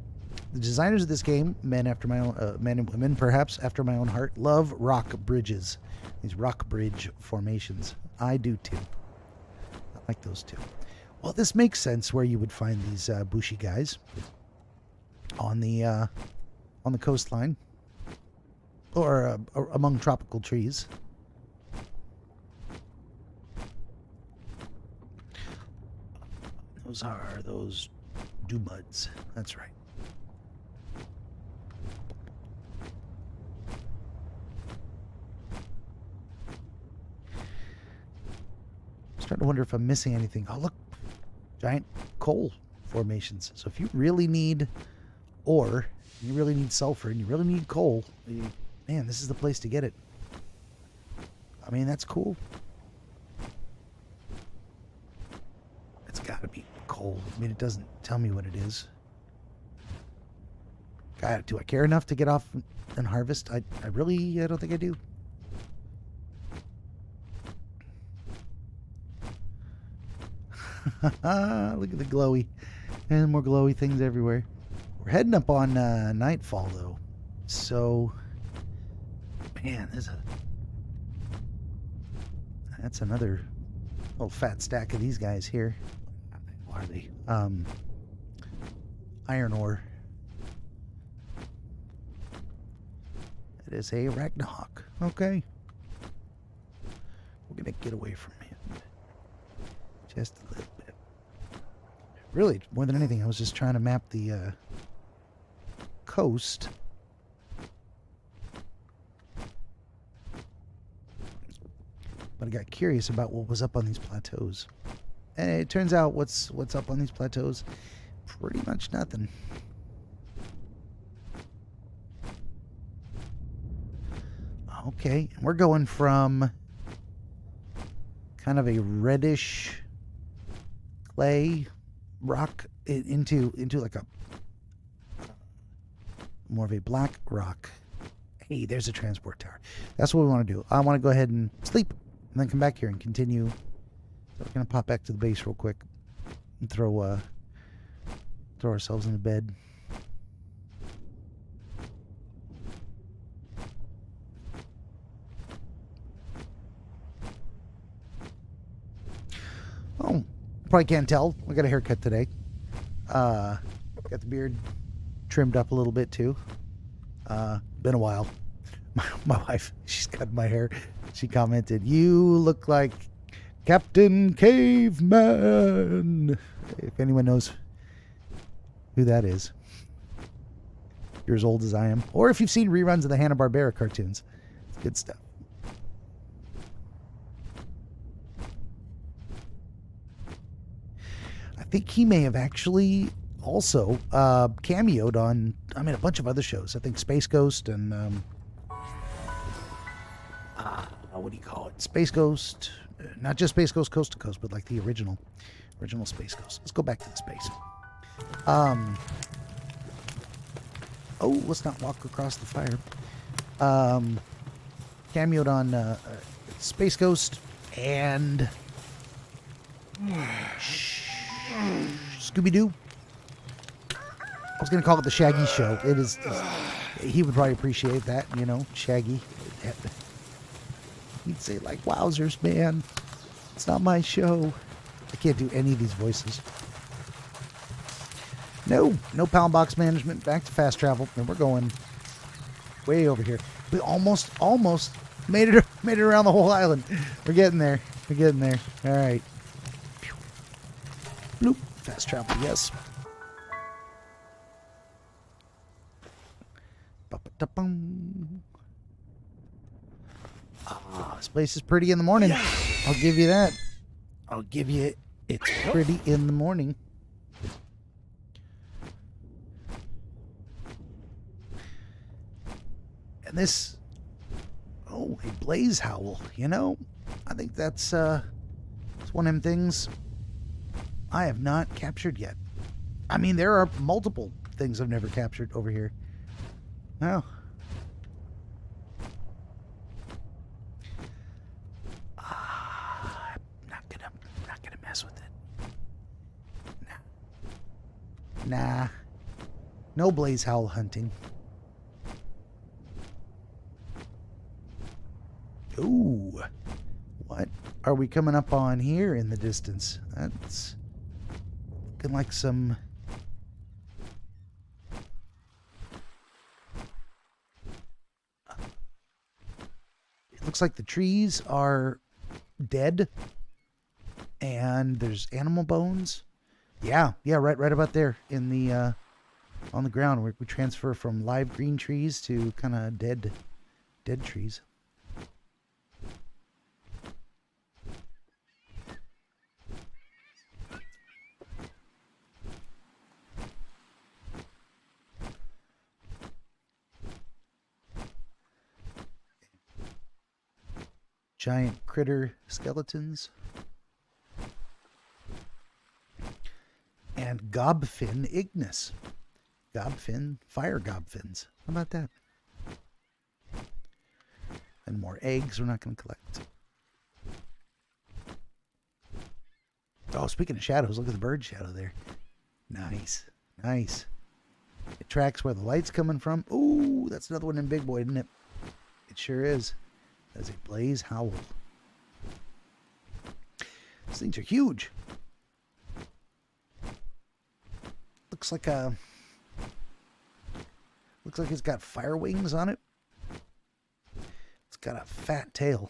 designers of this game, men and women, perhaps after my own heart, love rock bridges. These rock bridge formations. I do too. I like those too. Well, this makes sense where you would find these Bushi guys on the coastline or among tropical trees. Those are those dumuds. That's right. I'm starting to wonder if I'm missing anything. Oh, look. Giant coal formations. So if you really need ore, you really need sulfur, and you really need coal, man, this is the place to get it. I mean, that's cool. It's got to be coal. I mean, it doesn't tell me what it is. God, do I care enough to get off and harvest? I don't think I do. Look at the glowy. And more glowy things everywhere. We're heading up on nightfall, though. So, man, that's another little fat stack of these guys here. What are they? Iron ore. It is a arachnahawk. Okay. We're going to get away from him. Just a little bit. Really, more than anything, I was just trying to map the coast. But I got curious about what was up on these plateaus. And it turns out what's up on these plateaus, pretty much nothing. Okay, we're going from kind of a reddish clay rock into like a more of a black rock. Hey, there's a transport tower. That's what we want to do. I want to go ahead and sleep. and then come back here and continue. So we're going to pop back to the base real quick and throw ourselves into bed. Oh, probably can't tell. I got a haircut today. Got the beard trimmed up a little bit too. Been a while. My wife, she's cut my hair. She commented, "You look like Captain Caveman." If anyone knows who that is, you're as old as I am. Or if you've seen reruns of the Hanna-Barbera cartoons, it's good stuff. I think he may have actually also cameoed on, I mean, a bunch of other shows. I think Space Ghost and what do you call it? Space Ghost, not just Space Ghost Coast to Coast, but like the original Space Ghost. Let's go back to the space. Oh, let's not walk across the fire. Cameoed on Space Ghost and Scooby-Doo. I was going to call it the Shaggy Show. It is. He would probably appreciate that, you know, Shaggy. He'd say, like, "Wowzers, man. It's not my show." I can't do any of these voices. No Palm Box management. Back to fast travel. And we're going way over here. We almost made it around the whole island. We're getting there. All right. Bloop. Fast travel, yes. This place is pretty in the morning. I'll give you that. I'll give you it. It's pretty in the morning. And this, a blaze howl, you know? I think that's it's one of them things I have not captured yet. I mean, there are multiple things I've never captured over here. Well, I'm not gonna mess with it. Nah. No blaze howl hunting. Ooh, what are we coming up on here in the distance? That's looking like some. It looks like the trees are dead, and there's animal bones. Yeah, right about there in the on the ground where we transfer from live green trees to kind of dead trees. Giant critter skeletons. And gobfin ignis. Gobfin, fire gobfins. How about that? And more eggs we're not going to collect. Oh, speaking of shadows, look at the bird shadow there. Nice. It tracks where the light's coming from. Ooh, that's another one in Big Boy, isn't it? It sure is. That's a blaze howl. These things are huge. Looks like it's got fire wings on it. It's got a fat tail.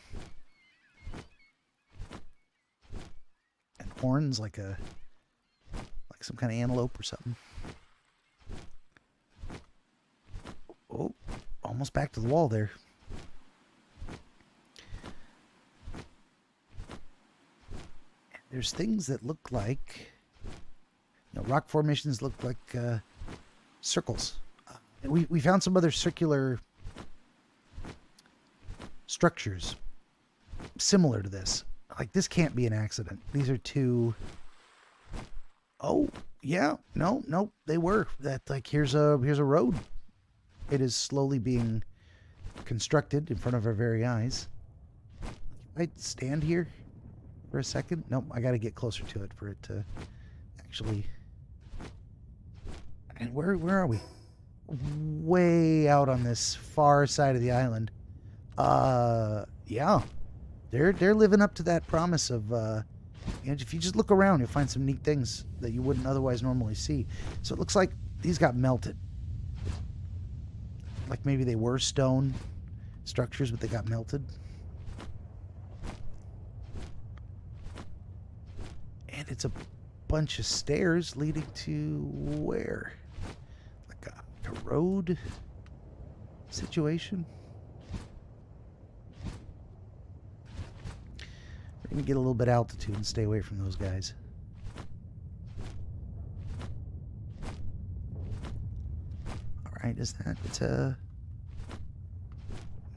And horns like some kind of antelope or something. Oh, almost back to the wall there. There's things that look like, rock formations look like circles. We found some other circular structures similar to this. Like, this can't be an accident. These are two. Oh, yeah. No, they were. That, like, here's a road. It is slowly being constructed in front of our very eyes. I stand here for a second? Nope, I got to get closer to it for it to actually... And where are we? Way out on this far side of the island. Yeah. They're living up to that promise of, if you just look around, you'll find some neat things that you wouldn't otherwise normally see. So it looks like these got melted. Like maybe they were stone structures, but they got melted. And it's a bunch of stairs leading to where? Like a road situation. We're going to get a little bit of altitude and stay away from those guys. Alright, is that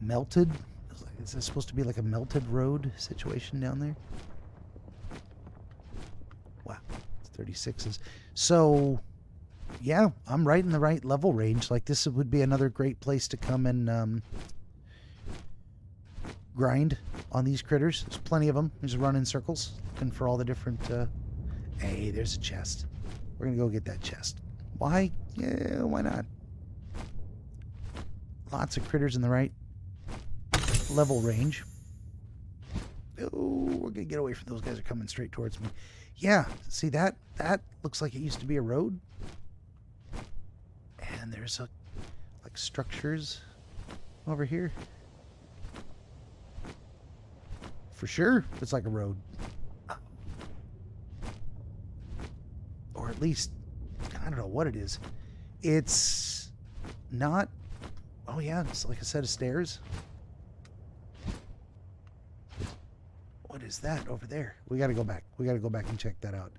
melted? Is that supposed to be like a melted road situation down there? Wow, it's 36s. So, yeah, I'm right in the right level range. Like, this would be another great place to come and grind on these critters. There's plenty of them. Just run in circles, looking for all the different... Hey, there's a chest. We're going to go get that chest. Why? Yeah, why not? Lots of critters in the right level range. Oh, we're going to get away from those guys. Are coming straight towards me. Yeah, see that? That looks like it used to be a road. And there's like structures over here. For sure, it's like a road. Or at least, I don't know what it is. It's not... Oh yeah, it's like a set of stairs. What is that over there? We gotta go back. We gotta go back and check that out.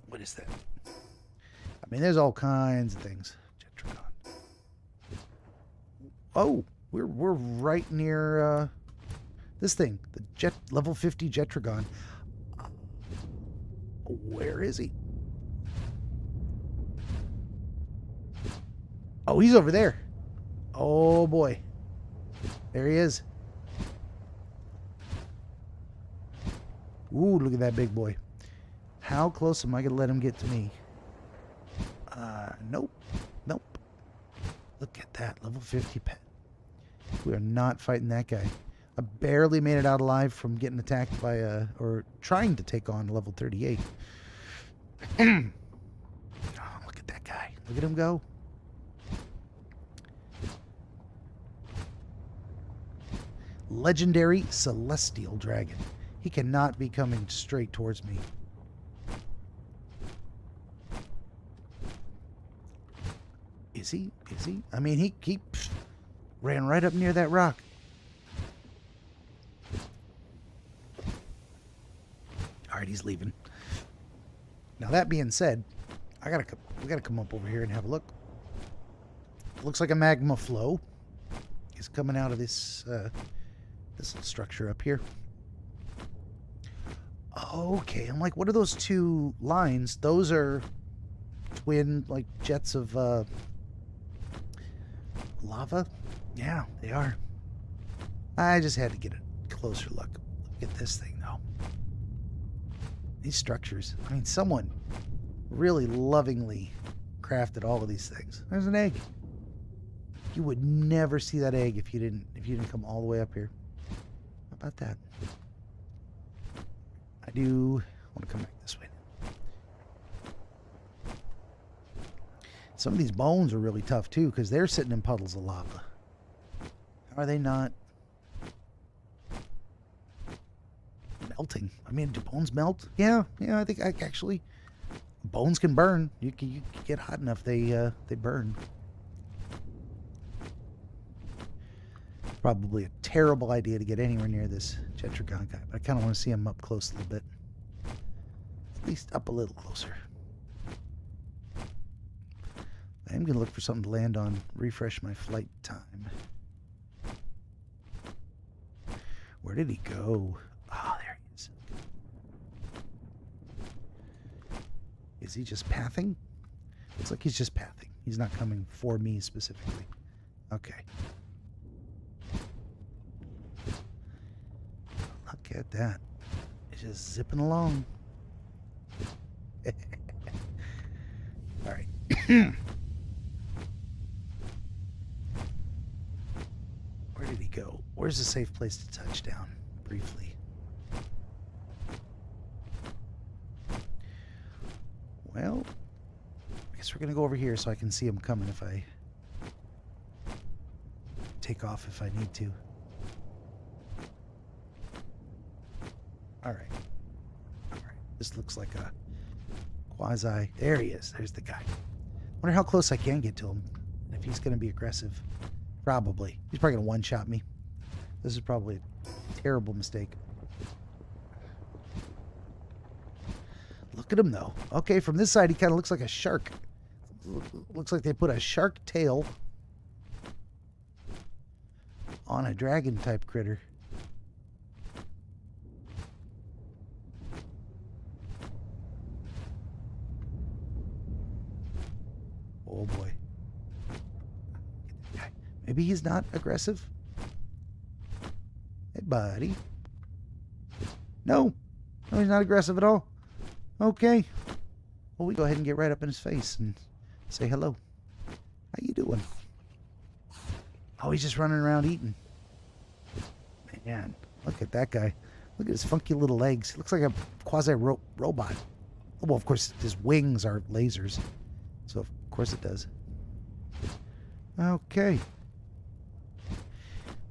What is that? I mean, there's all kinds of things. Jetragon. Oh, we're right near this thing, the level 50 Jetragon. Where is he? Oh, he's over there. Oh boy, there he is. Ooh, look at that big boy. How close am I gonna let him get to me? Nope. Nope. Look at that. Level 50 pet. We are not fighting that guy. I barely made it out alive from getting attacked by or trying to take on level 38. Oh, look at that guy. Look at him go. Legendary Celestial Dragon. He cannot be coming straight towards me. Is he? Is he? I mean, he ran right up near that rock. All right, he's leaving. Now that being said, we gotta come up over here and have a look. Looks like a magma flow is coming out of this this little structure up here. Okay, I'm like, what are those two lines? Those are twin, like, jets of lava? Yeah, they are. I just had to get a closer look. Look at this thing, though. These structures. I mean, someone really lovingly crafted all of these things. There's an egg. You would never see that egg if you didn't come all the way up here. How about that? I do want to come back this way. Some of these bones are really tough too, because they're sitting in puddles of lava. How are they not melting? I mean, do bones melt? Yeah, I think actually bones can burn. You can get hot enough, they burn. Probably a terrible idea to get anywhere near this Jetragon guy, but I kind of want to see him up close a little bit. At least up a little closer. I am going to look for something to land on, refresh my flight time. Where did he go? Oh, there he is. Is he just pathing? Looks like he's just pathing. He's not coming for me specifically. Okay. Look at that. It's just zipping along. All right. Where did he go? Where's a safe place to touch down? Briefly. Well, I guess we're going to go over here so I can see him coming if I take off if I need to. All right. All right. This looks like a quasi. There he is. There's the guy. Wonder how close I can get to him. If he's going to be aggressive. Probably. He's probably going to one-shot me. This is probably a terrible mistake. Look at him, though. Okay, from this side, he kind of looks like a shark. Looks like they put a shark tail on a dragon-type critter. Oh, boy. Maybe he's not aggressive. Hey, buddy. No. No, he's not aggressive at all. Okay. Well, we go ahead and get right up in his face and say hello. How you doing? Oh, he's just running around eating. Man, look at that guy. Look at his funky little legs. He looks like a quasi-robot. Well, of course, his wings are lasers. So, of course it does. Okay.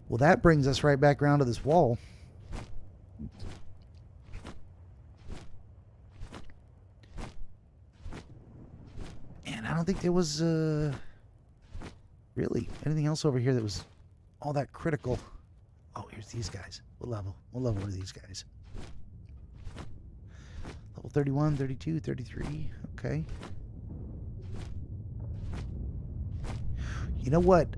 Well, that brings us right back around to this wall. And I don't think there was really anything else over here that was all that critical. Oh, here's these guys. What level? What level are these guys? Level 31, 32, 33. Okay. You know what?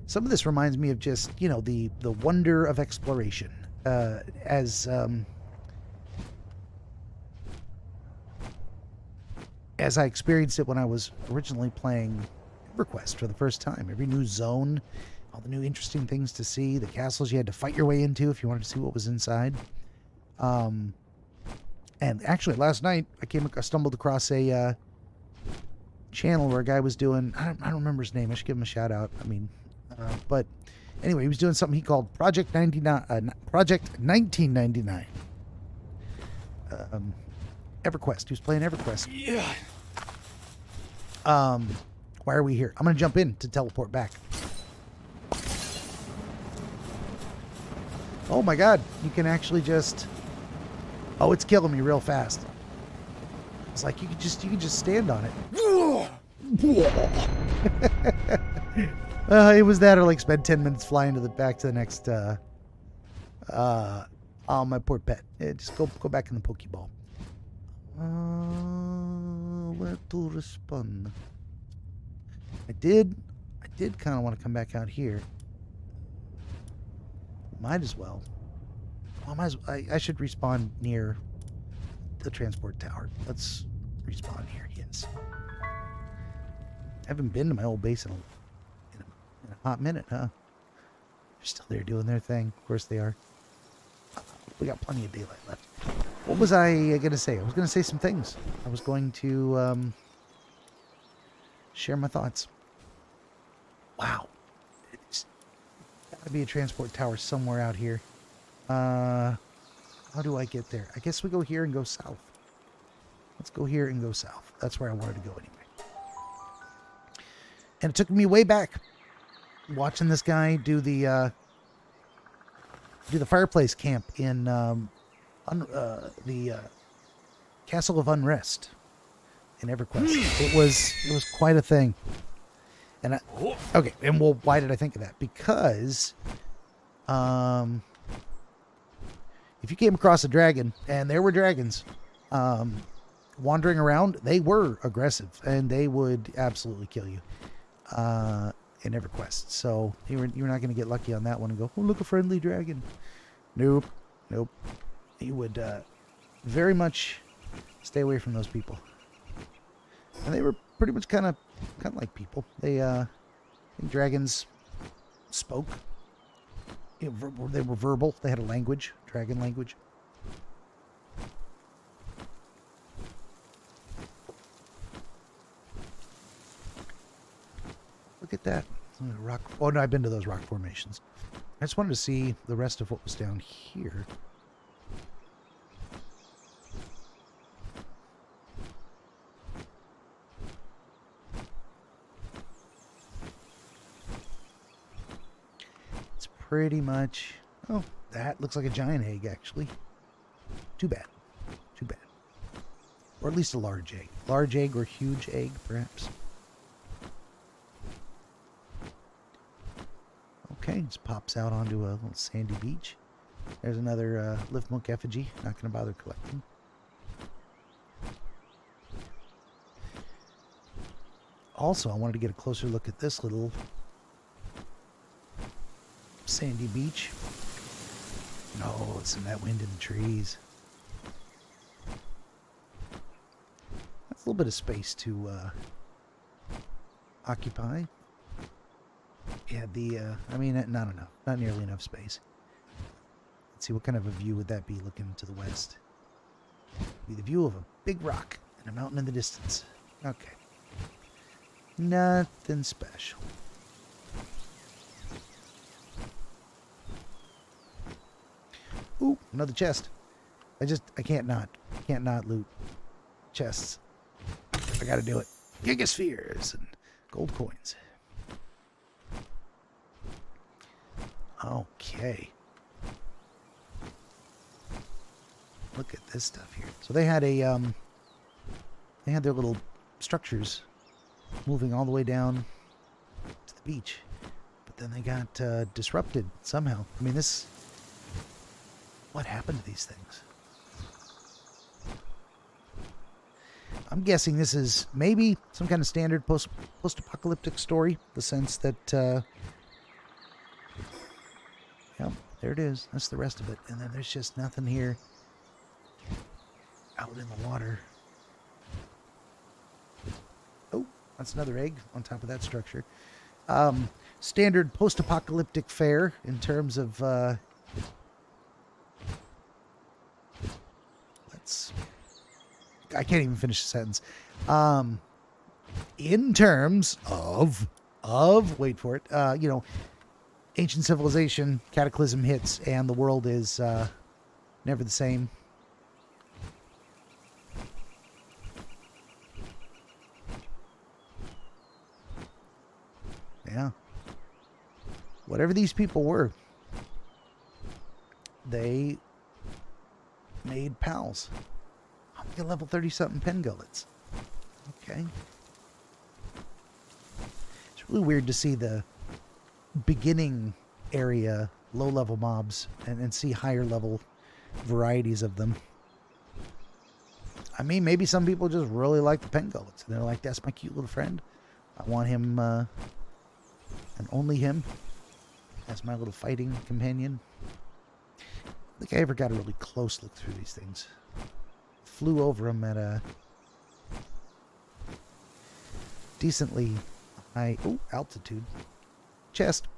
Some of this reminds me of just, you know, the wonder of exploration. As I experienced it when I was originally playing EverQuest for the first time. Every new zone, all the new interesting things to see, the castles you had to fight your way into if you wanted to see what was inside. And actually, last night I stumbled across a channel where a guy was doing, I don't remember his name. I should give him a shout out. I mean, but anyway, he was doing something he called Project 1999. EverQuest. He was playing EverQuest. Yeah. Why are we here? I'm going to jump in to teleport back. Oh my God. You can actually just... Oh, it's killing me real fast. It's like you could just stand on it. It was that or like spend 10 minutes flying to the back to the next oh, my poor pet. Yeah, just go back in the Pokeball. Where to respond? I did kind of want to come back out here. Might as well. I should respawn near the transport tower. Let's respawn here. Yes. I haven't been to my old base in a hot minute, huh? They're still there doing their thing. Of course they are. We got plenty of daylight left. What was I going to say? I was going to say some things. I was going to share my thoughts. Wow. It's got to be a transport tower somewhere out here. How do I get there? I guess we go here and go south. Let's go here and go south. That's where I wanted to go anyway. And it took me way back watching this guy do the fireplace camp in the Castle of Unrest in EverQuest. It was quite a thing. And okay, and well, why did I think of that? Because if you came across a dragon, and there were dragons wandering around, they were aggressive, and they would absolutely kill you in EverQuest. So you're not going to get lucky on that one and go, oh, look, a friendly dragon. Nope. You would very much stay away from those people. And they were pretty much kind of like people. They I think dragons spoke. They were verbal. They had a language, dragon language. Look at that. Rock. Oh, no, I've been to those rock formations. I just wanted to see the rest of what was down here. It's pretty much... Oh, that looks like a giant egg, actually. Too bad. Too bad. Or at least a large egg. Large egg or huge egg, perhaps. Okay, just pops out onto a little sandy beach. There's another Liftmonk effigy. Not going to bother collecting. Also, I wanted to get a closer look at this little sandy beach. No, listen to that wind in the trees. That's a little bit of space to occupy. Yeah, I mean, not enough. Not nearly enough space. Let's see, what kind of a view would that be looking to the west? Be the view of a big rock and a mountain in the distance. Okay. Nothing special. Ooh, another chest. I can't not loot chests. I gotta do it. Gigaspheres and gold coins. Okay. Look at this stuff here. So they had their little structures moving all the way down to the beach. But then they got disrupted somehow. I mean, what happened to these things? I'm guessing this is maybe some kind of standard post-apocalyptic story. The sense that, yep, there it is. That's the rest of it. And then there's just nothing here out in the water. Oh, that's another egg on top of that structure. Standard post-apocalyptic fare in terms of, I can't even finish the sentence. In terms of, wait for it, ancient civilization, cataclysm hits, and the world is never the same. Yeah. Whatever these people were, they made pals. I'm at level 30-something pen gullets. Okay. It's really weird to see the beginning area low-level mobs and see higher-level varieties of them. I mean, maybe some people just really like the pen gullets. And they're like, that's my cute little friend. I want him, and only him, as my little fighting companion. I don't think I ever got a really close look through these things. Flew over them at a decently high altitude. Chest.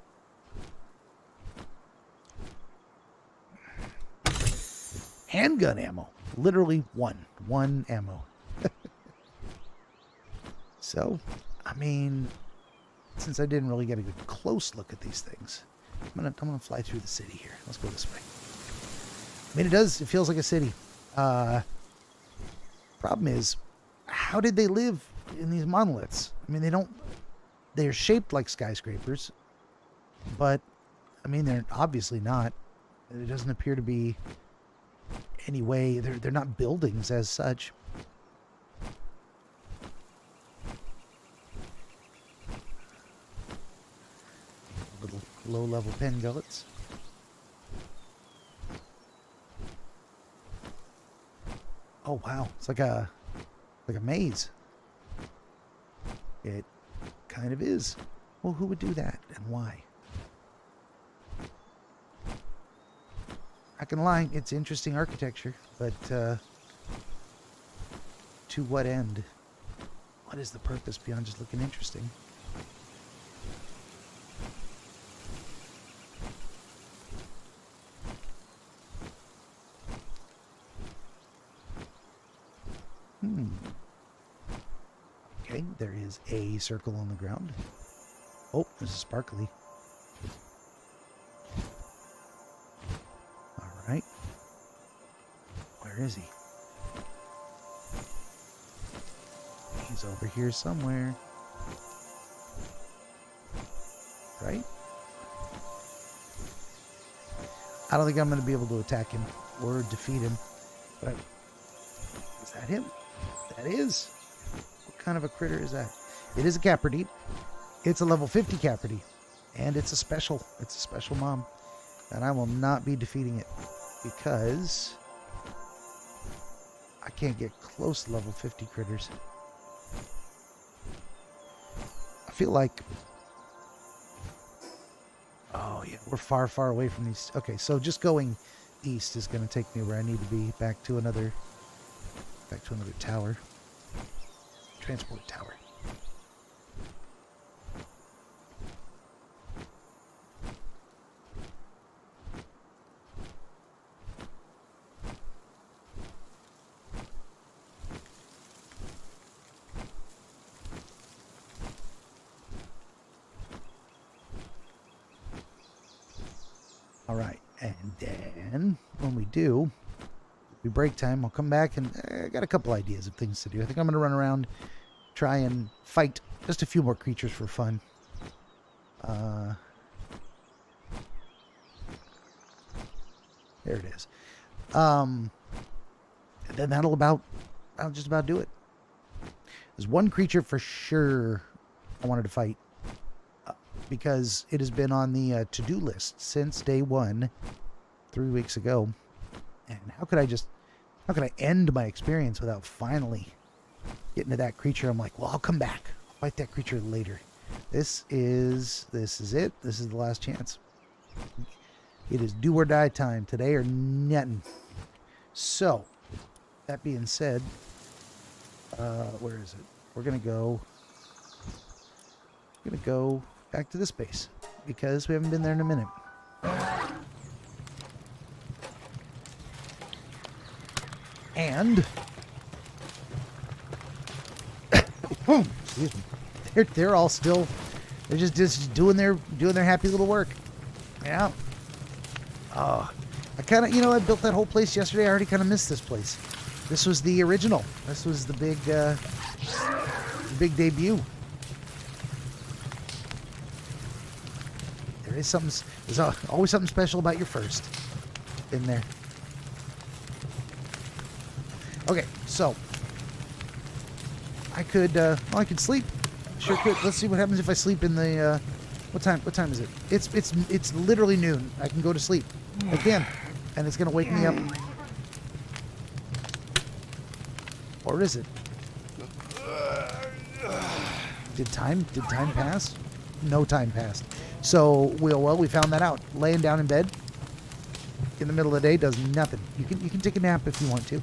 Handgun ammo. Literally one ammo. So, I mean, since I didn't really get a good close look at these things, I'm gonna fly through the city here. Let's go this way. I mean, it feels like a city. Problem is, how did they live in these monoliths? I mean, they're shaped like skyscrapers, but, I mean, they're obviously not. It doesn't appear to be any way. They're not buildings as such. Little low-level pen gullets. Oh wow, it's like a maze. It kind of is. Well, who would do that and why? Not gonna lie, it's interesting architecture, but to what end? What is the purpose beyond just looking interesting? Okay, there is a circle on the ground. Oh, there's a sparkly. All right. Where is he? He's over here somewhere. Right? I don't think I'm going to be able to attack him or defeat him. But is that him? That is. What kind of a critter is that? It is a Caprideep. It's a level 50 Caprideep. And it's a special. It's a special mom. And I will not be defeating it because I can't get close to level 50 critters. I feel like... Oh, yeah, we're far, far away from these. Okay, so just going east is going to take me where I need to be, back to another tower. Transport tower. All right, and then when we do, we break time, I'll come back and I got a couple ideas of things to do. I think I'm going to run around, try and fight just a few more creatures for fun. There it is. And then that'll just about do it. There's one creature for sure I wanted to fight. Because it has been on the to-do list since day one, 3 weeks ago. And how could I end my experience without finally getting to that creature? I'm like, well, I'll come back. I'll fight that creature later. This is it. This is the last chance. It is do or die time today or nothing. So, that being said, where is it? We're going to go back to this base because we haven't been there in a minute. And excuse me, they're all still, they're just doing their happy little work. Yeah. Oh, I kind of, I built that whole place yesterday. I already kind of missed this place. This was the original. This was the big debut. There's always something special about your first in there. Okay, so I could sleep. Sure could. Let's see what happens if I sleep in the what time is it? It's literally noon. I can go to sleep. I can. And it's gonna wake me up. Or is it? Did time pass? No time passed. So we found that out. Laying down in bed in the middle of the day does nothing. You can take a nap if you want to.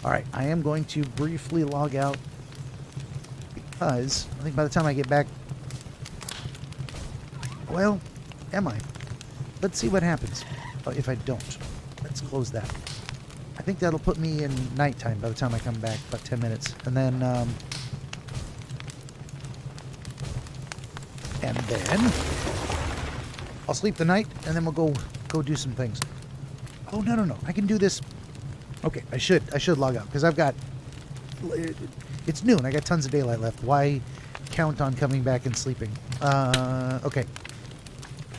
All right, I am going to briefly log out because I think by the time I get back, well, am I? Let's see what happens. If I don't, let's close that. I think that'll put me in nighttime by the time I come back, about 10 minutes, and then I'll sleep the night, and then we'll go do some things. Oh, no. I can do this. Okay, I should log out, because it's noon. I got tons of daylight left. Why count on coming back and sleeping? Okay.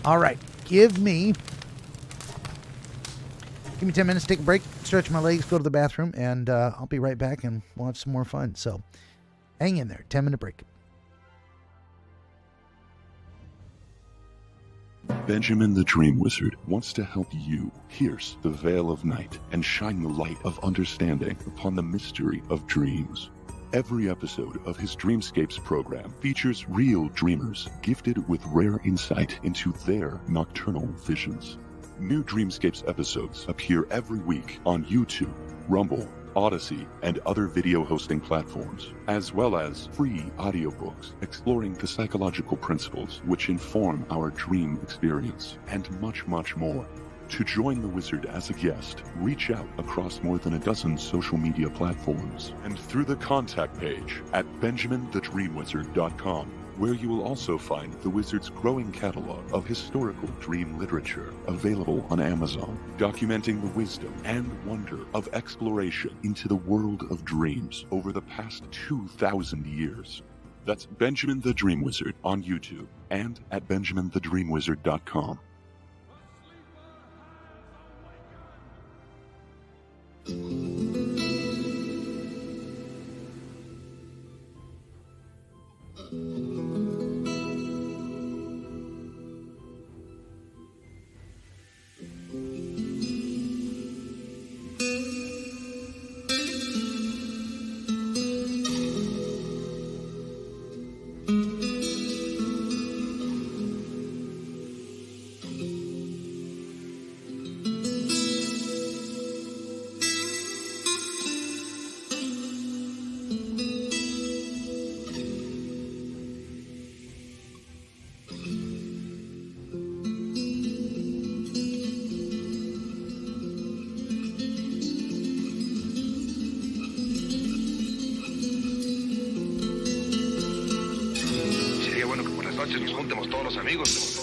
All right. Give me 10 minutes, take a break, stretch my legs, go to the bathroom, and I'll be right back, and we'll have some more fun. So hang in there. 10-minute break. Benjamin the DreamWizard wants to help you pierce the veil of night and shine the light of understanding upon the mystery of dreams. Every episode of his Dreamscapes program features real dreamers gifted with rare insight into their nocturnal visions. New Dreamscapes episodes appear every week on YouTube, Rumble, Odyssey, and other video hosting platforms, as well as free audiobooks exploring the psychological principles which inform our dream experience, and much, much more. To join the Wizard as a guest, reach out across more than a dozen social media platforms and through the contact page at benjaminthedreamwizard.com, where you will also find the Wizard's growing catalog of historical dream literature available on Amazon, documenting the wisdom and wonder of exploration into the world of dreams over the past 2,000 years. That's Benjamin the Dream Wizard on YouTube and at benjaminthedreamwizard.com. Nos juntemos todos los amigos.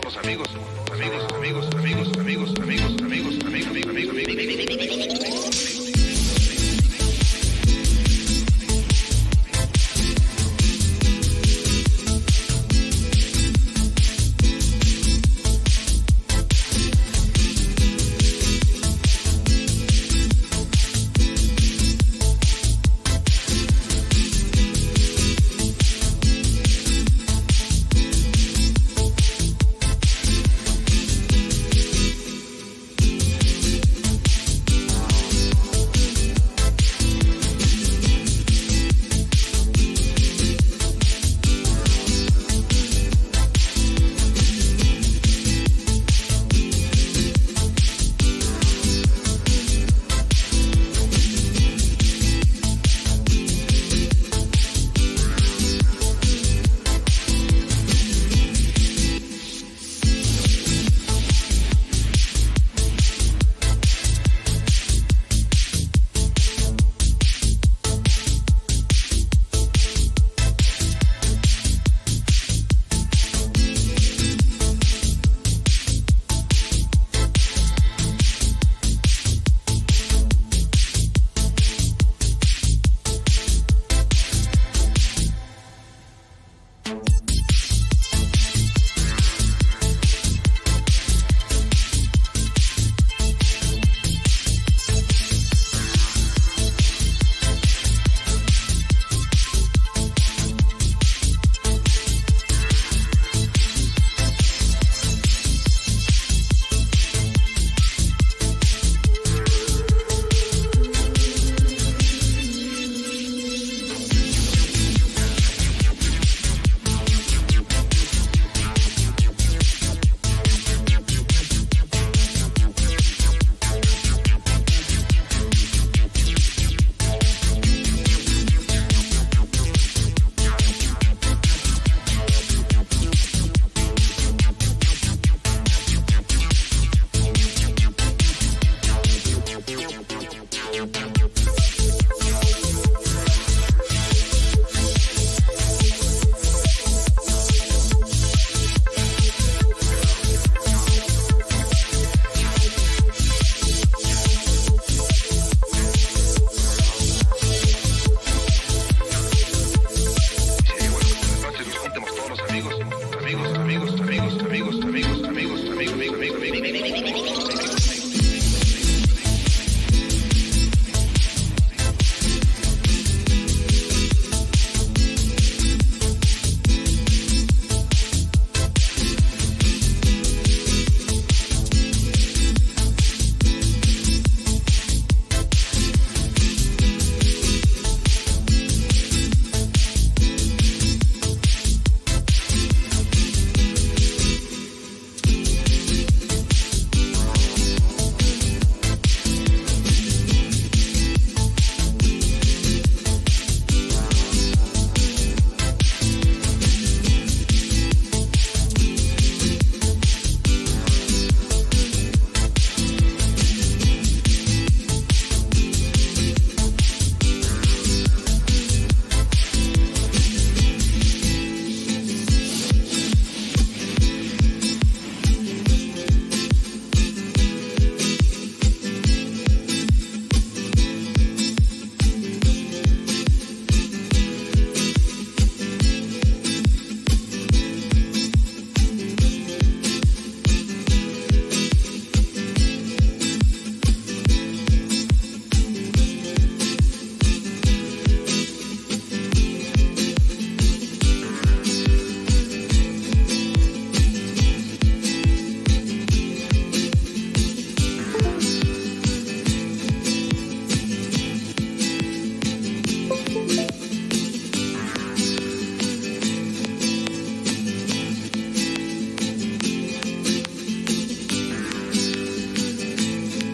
los amigos, amigos, amigos, amigos, amigos, amigos, amigos, amigos, amigos, amigos.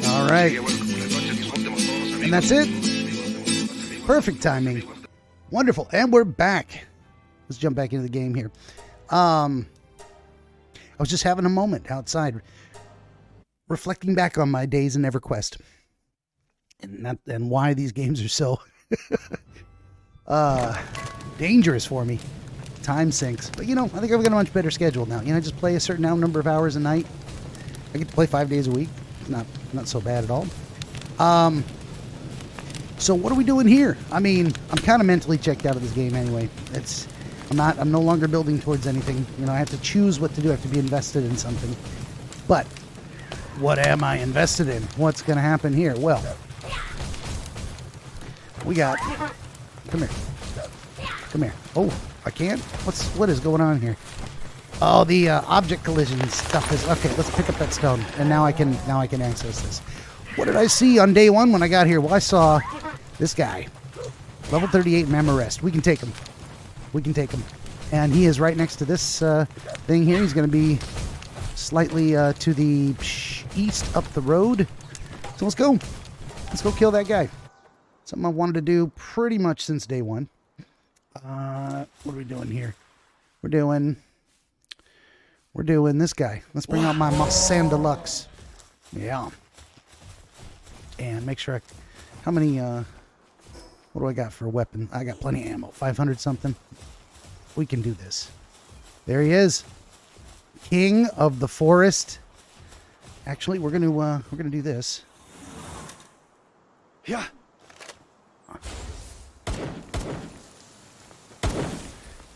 All right. And that's it. Perfect timing. Wonderful. And we're back. Let's jump back into the game here. I was just having a moment outside, reflecting back on my days in EverQuest. And why these games are so dangerous for me. time sinks. But, you know, I think I've got a much better schedule now. You know, I just play a certain number of hours a night. I get to play 5 days a week. Not so bad at all. So what are we doing here? I mean, I'm kind of mentally checked out of this game anyway. I'm no longer building towards anything. You know, I have to choose what to do. I have to be invested in something. But what am I invested in? What's going to happen here? Well, we got... Come here. Come here. Oh, I can't? What is going on here? Oh, the object collision stuff is... Okay, let's pick up that stone. And now I can access this. What did I see on day one when I got here? Well, I saw this guy. Level 38 Mamorest. We can take him. We can take him. And he is right next to this thing here. He's going to be slightly to the east up the road. So let's go. Let's go kill that guy. Something I wanted to do pretty much since day one. What are we doing here? We're doing this guy. Let's bring out my Mustang Deluxe. Yeah. And make sure how many, what do I got for a weapon? I got plenty of ammo. 500 something. We can do this. There he is. King of the forest. Actually, we're gonna do this. Yeah.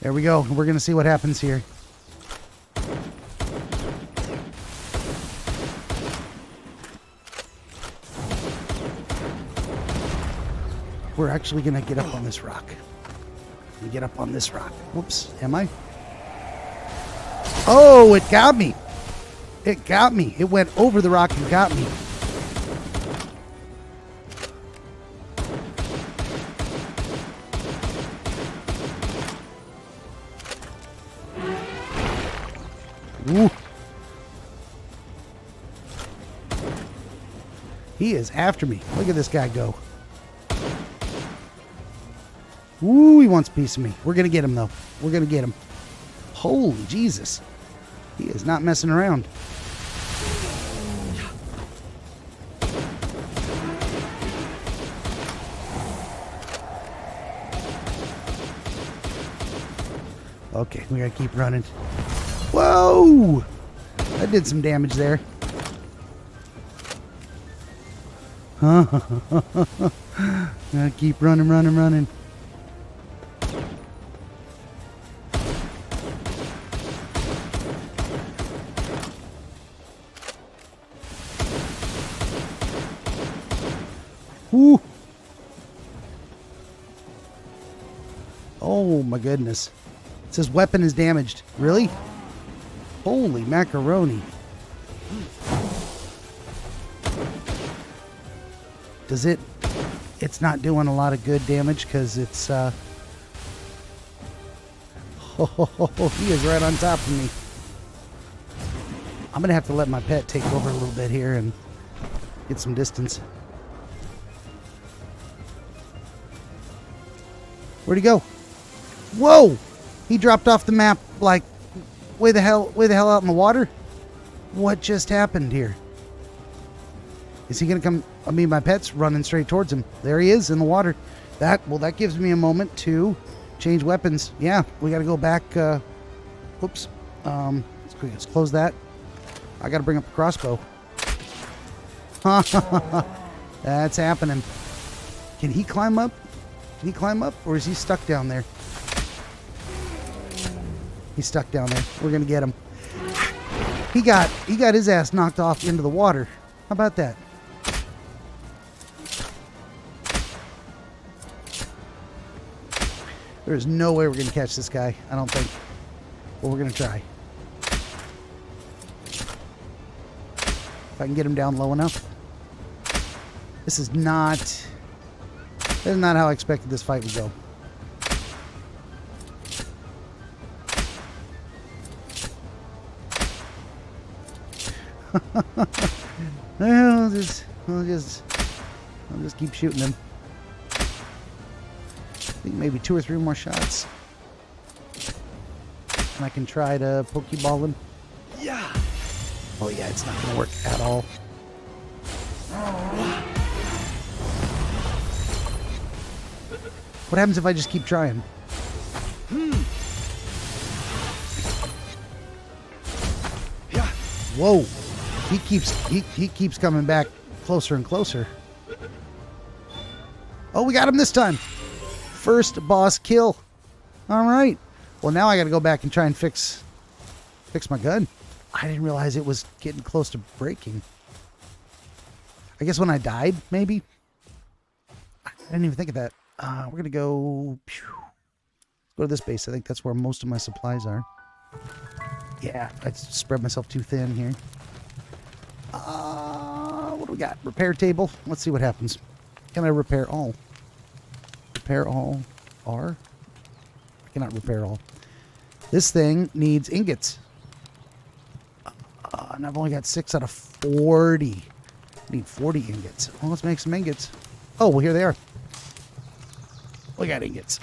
There we go. We're gonna see what happens here. We're actually gonna get up on this rock. Get up on this rock. Whoops. Am I? Oh, it got me. It got me. It went over the rock and got me. Ooh. He is after me. Look at this guy go. Ooh, he wants a piece of me. We're going to get him, though. We're going to get him. Holy Jesus. He is not messing around. Okay, we got to keep running. Whoa! That did some damage there. Gotta keep running, running, running. Woo! Oh my goodness. It says weapon is damaged. Really? Holy macaroni. Does it... It's not doing a lot of good damage because it's... he is right on top of me. I'm going to have to let my pet take over a little bit here and get some distance. Where'd he go? Whoa! He dropped off the map like way the hell out in the water? What just happened here? Is he gonna come? I mean, my pet's running straight towards him. There he is in the water. That gives me a moment to change weapons. Yeah, we gotta go back. Whoops. Let's close that. I gotta bring up the crossbow. That's happening. Can he climb up? Can he climb up, or is he stuck down there? He's stuck down there. We're gonna get him. He got his ass knocked off into the water. How about that? There's no way we're gonna catch this guy. I don't think. But we're gonna try. If I can get him down low enough. This is not how I expected this fight would go. I'll just keep shooting him. I think maybe 2 or 3 more shots. And I can try to Pokeball him. Yeah. Oh yeah, it's not gonna work at all. What happens if I just keep trying? Whoa. He keeps coming back closer and closer. Oh, we got him this time. First boss kill. All right. Well, now I got to go back and try and fix my gun. I didn't realize it was getting close to breaking. I guess when I died, maybe. I didn't even think of that. We're going to go... Go to this base. I think that's where most of my supplies are. Yeah, I spread myself too thin here. What do we got? Repair table. Let's see what happens. Can I repair all? Repair all. R? I cannot repair all. This thing needs ingots. And I've only got 6 out of 40. I need 40 ingots. Well, let's make some ingots. Oh, well, here they are. We got ingots.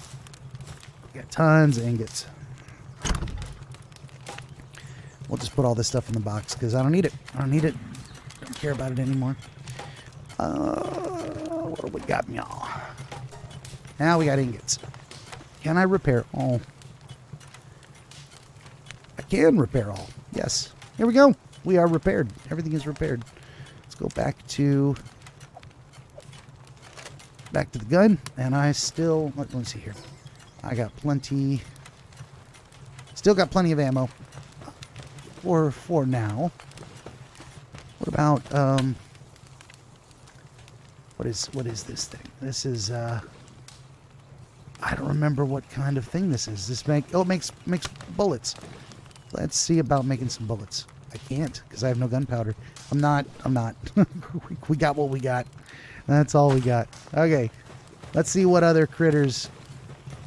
We got tons of ingots. We'll just put all this stuff in the box because I don't need it. I don't need it. Don't care about it anymore. What do we got, y'all? Now we got ingots. Can I repair all? I can repair all. Yes. Here we go. We are repaired. Everything is repaired. Let's go back to the gun. And I still... Let me see here. I got plenty... Still got plenty of ammo. For now. What about... What is this thing? This is... I don't remember what kind of thing this is. This it makes bullets. Let's see about making some bullets. I can't because I have no gunpowder. I'm not. We got what we got. That's all we got. Okay. Let's see what other critters,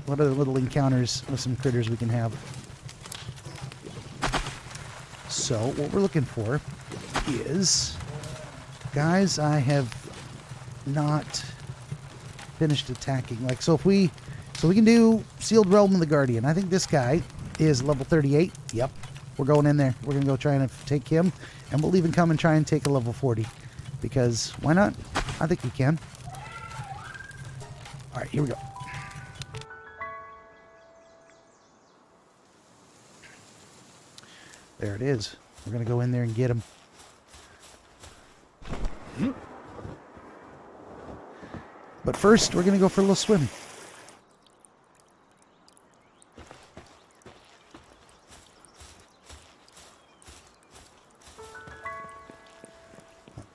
what other little encounters with some critters we can have. So what we're looking for is, guys, I have not finished attacking. Like, so we can do Sealed Realm of the Guardian. I think this guy is level 38. Yep. We're going in there. We're going to go try and take him. And we'll even come and try and take a level 40. Because why not? I think we can. All right, here we go. There it is. We're going to go in there and get him. But first, we're going to go for a little swim.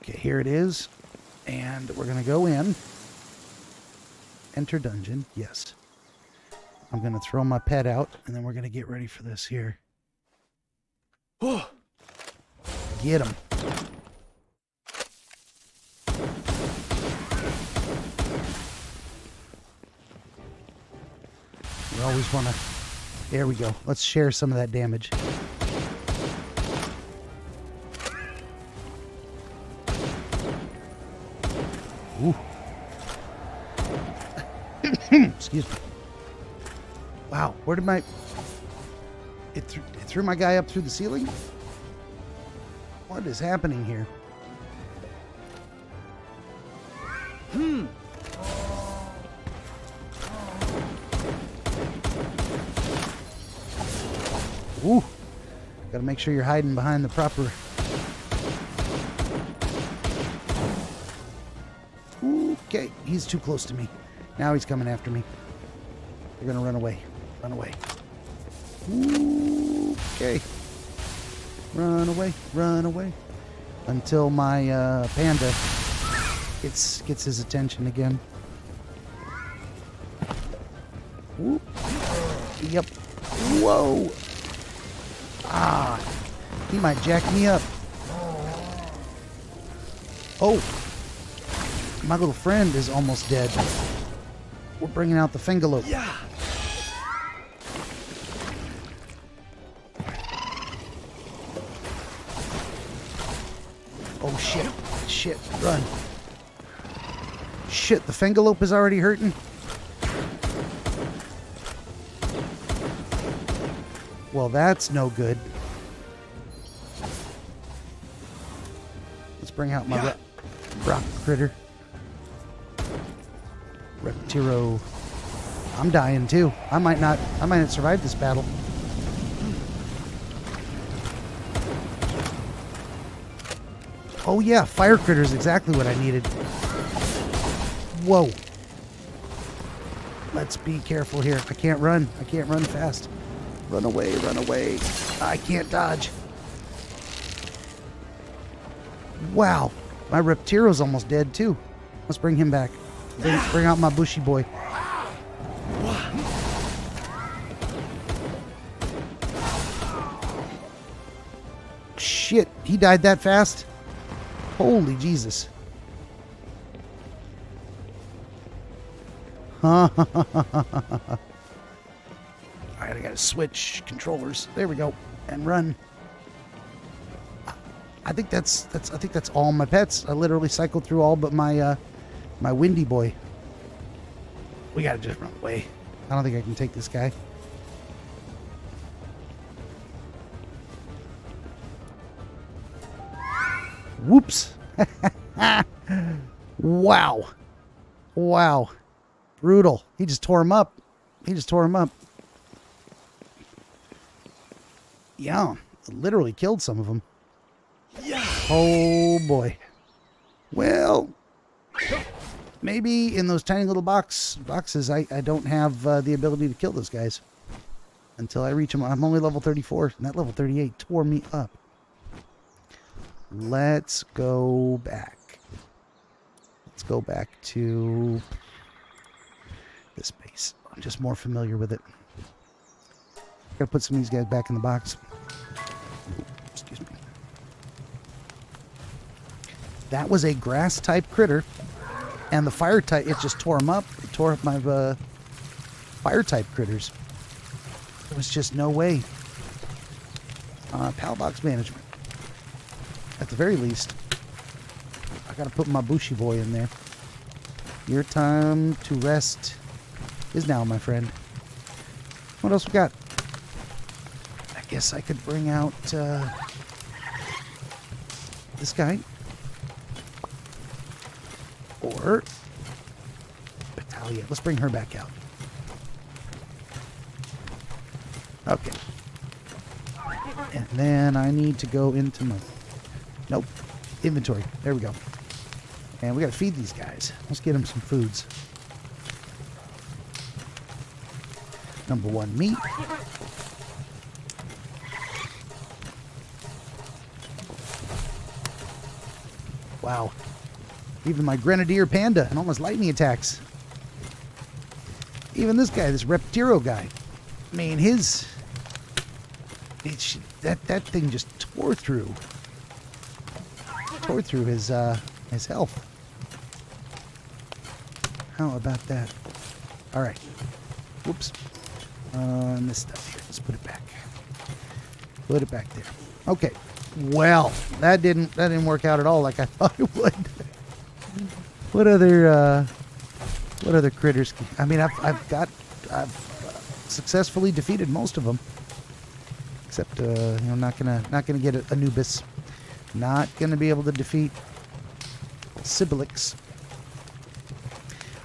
Okay, here it is. And we're going to go in. Enter dungeon. Yes. I'm going to throw my pet out, and then we're going to get ready for this here. Get him. We always want to... There we go. Let's share some of that damage. Ooh. Excuse me. Wow, where did my... It threw my guy up through the ceiling? What is happening here? Ooh. Gotta make sure you're hiding behind the proper... Okay, he's too close to me. Now he's coming after me. We're gonna run away. Run away. Okay. Run away. Run away. Until my panda gets his attention again. Whoop. Yep. Whoa. Ah. He might jack me up. Oh. My little friend is almost dead. We're bringing out the Fingalope. Yeah. Oh, shit. Shit. Run. Shit, the Fingalope is already hurting. Well, that's no good. Let's bring out my rock critter. Reptiro. I'm dying too. I might not survive this battle. Oh yeah, fire critter is exactly what I needed. Whoa. Let's be careful here. I can't run. I can't run fast. Run away, run away. I can't dodge. Wow. My Reptiro's almost dead too. Let's bring him back. Bring out my bushy boy. Shit, he died that fast? Holy Jesus. Alright, I gotta switch controllers. There we go. And run. I think that's all my pets. I literally cycled through all but my my windy boy. We gotta just run away. I don't think I can take this guy. Whoops. Wow. Wow. Brutal. He just tore him up. He just tore him up. Yeah. Literally killed some of them. Yeah. Oh boy. Well, maybe in those tiny little boxes, I don't have the ability to kill those guys until I reach them. I'm only level 34, and that level 38 tore me up. Let's go back. Let's go back to this base. I'm just more familiar with it. Gotta put some of these guys back in the box. Excuse me. That was a grass type critter, and the fire type, it just tore them up. It tore up my fire type critters. There was just no way. Pal box management. At the very least, I gotta put my bushy boy in there. Your time to rest is now, my friend. What else we got? I guess I could bring out this guy. Or Battalion. Let's bring her back out. Okay. And then I need to go into my... Nope. Inventory. There we go. And we gotta feed these guys. Let's get them some foods. Number 1, meat. Wow. Even my Grenadier Panda and almost lightning attacks. Even this guy, this Reptiro guy. I mean, that thing just tore through his health. How about that? All right. Whoops. And this stuff here. Let's put it back. Put it back there. Okay. Well, that didn't work out at all like I thought it would. What other critters? I mean, I've successfully defeated most of them, except not gonna get Anubis. Not gonna be able to defeat Sibilix.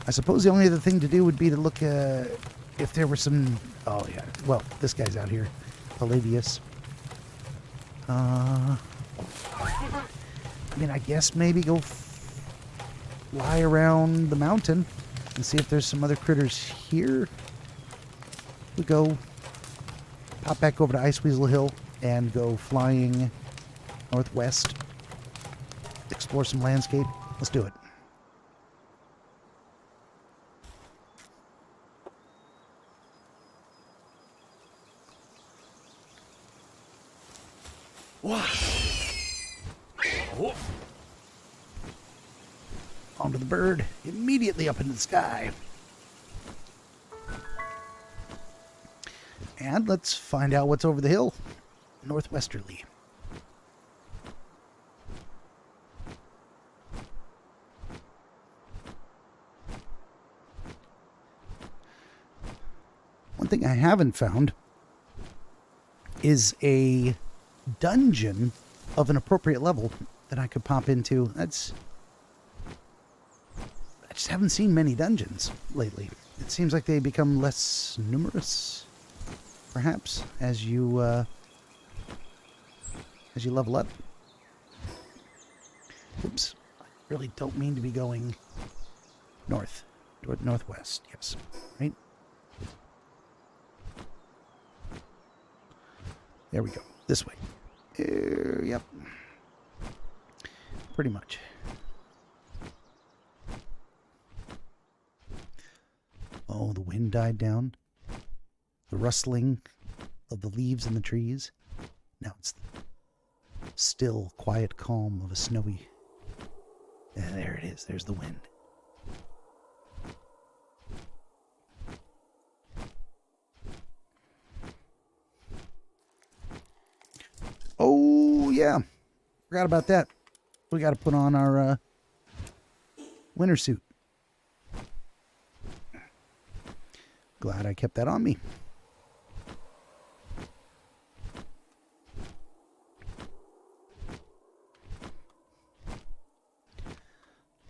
I suppose the only other thing to do would be to look if there were some. Oh yeah. Well, this guy's out here, Palladius. I mean, I guess maybe go fly around the mountain and see if there's some other critters here. We go pop back over to Iceweasel Hill and go flying northwest. Explore some landscape. Let's do it. Onto the bird, immediately up into the sky. And let's find out what's over the hill, northwesterly. One thing I haven't found is a dungeon of an appropriate level that I could pop into. I just haven't seen many dungeons lately. It seems like they become less numerous, perhaps, as you level up. Oops. I really don't mean to be going north. Northwest, yes. Right? There we go. This way. Yep. Pretty much. Oh, the wind died down. The rustling of the leaves in the trees. Now it's the still, quiet calm of a snowy... And there it is. There's the wind. Oh, yeah. Forgot about that. We got to put on our winter suit. Glad I kept that on me.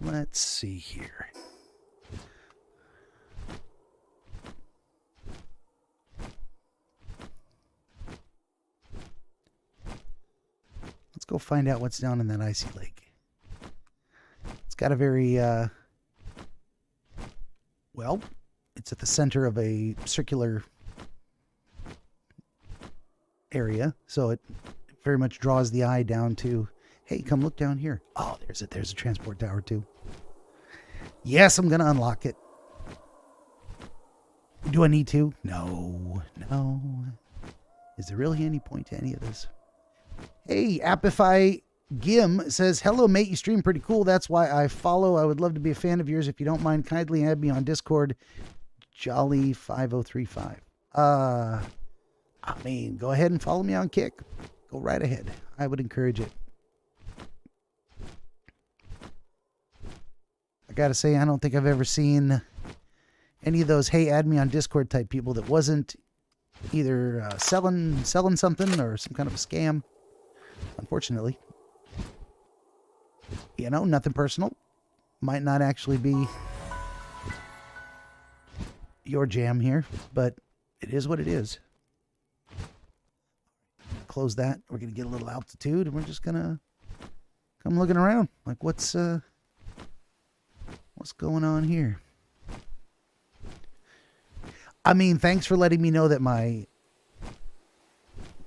Let's see here. Let's go find out what's down in that icy lake. It's got a very, well, it's at the center of a circular area, so it very much draws the eye down to, hey, come look down here. Oh, there's it. There's a transport tower, too. Yes, I'm going to unlock it. Do I need to? No. No. Is there really any point to any of this? Hey, Appify Gim says, hello, mate. You stream pretty cool. That's why I follow. I would love to be a fan of yours. If you don't mind, kindly add me on Discord. Jolly5035. I mean, go ahead and follow me on Kick. Go right ahead. I would encourage it. I gotta say, I don't think I've ever seen any of those hey, add me on Discord type people that wasn't either selling something or some kind of a scam. Unfortunately. You know, nothing personal. Might not actually be your jam here, but it is what it is. Close that. We're gonna get a little altitude and we're just gonna come looking around. Like what's going on here? I mean, thanks for letting me know that my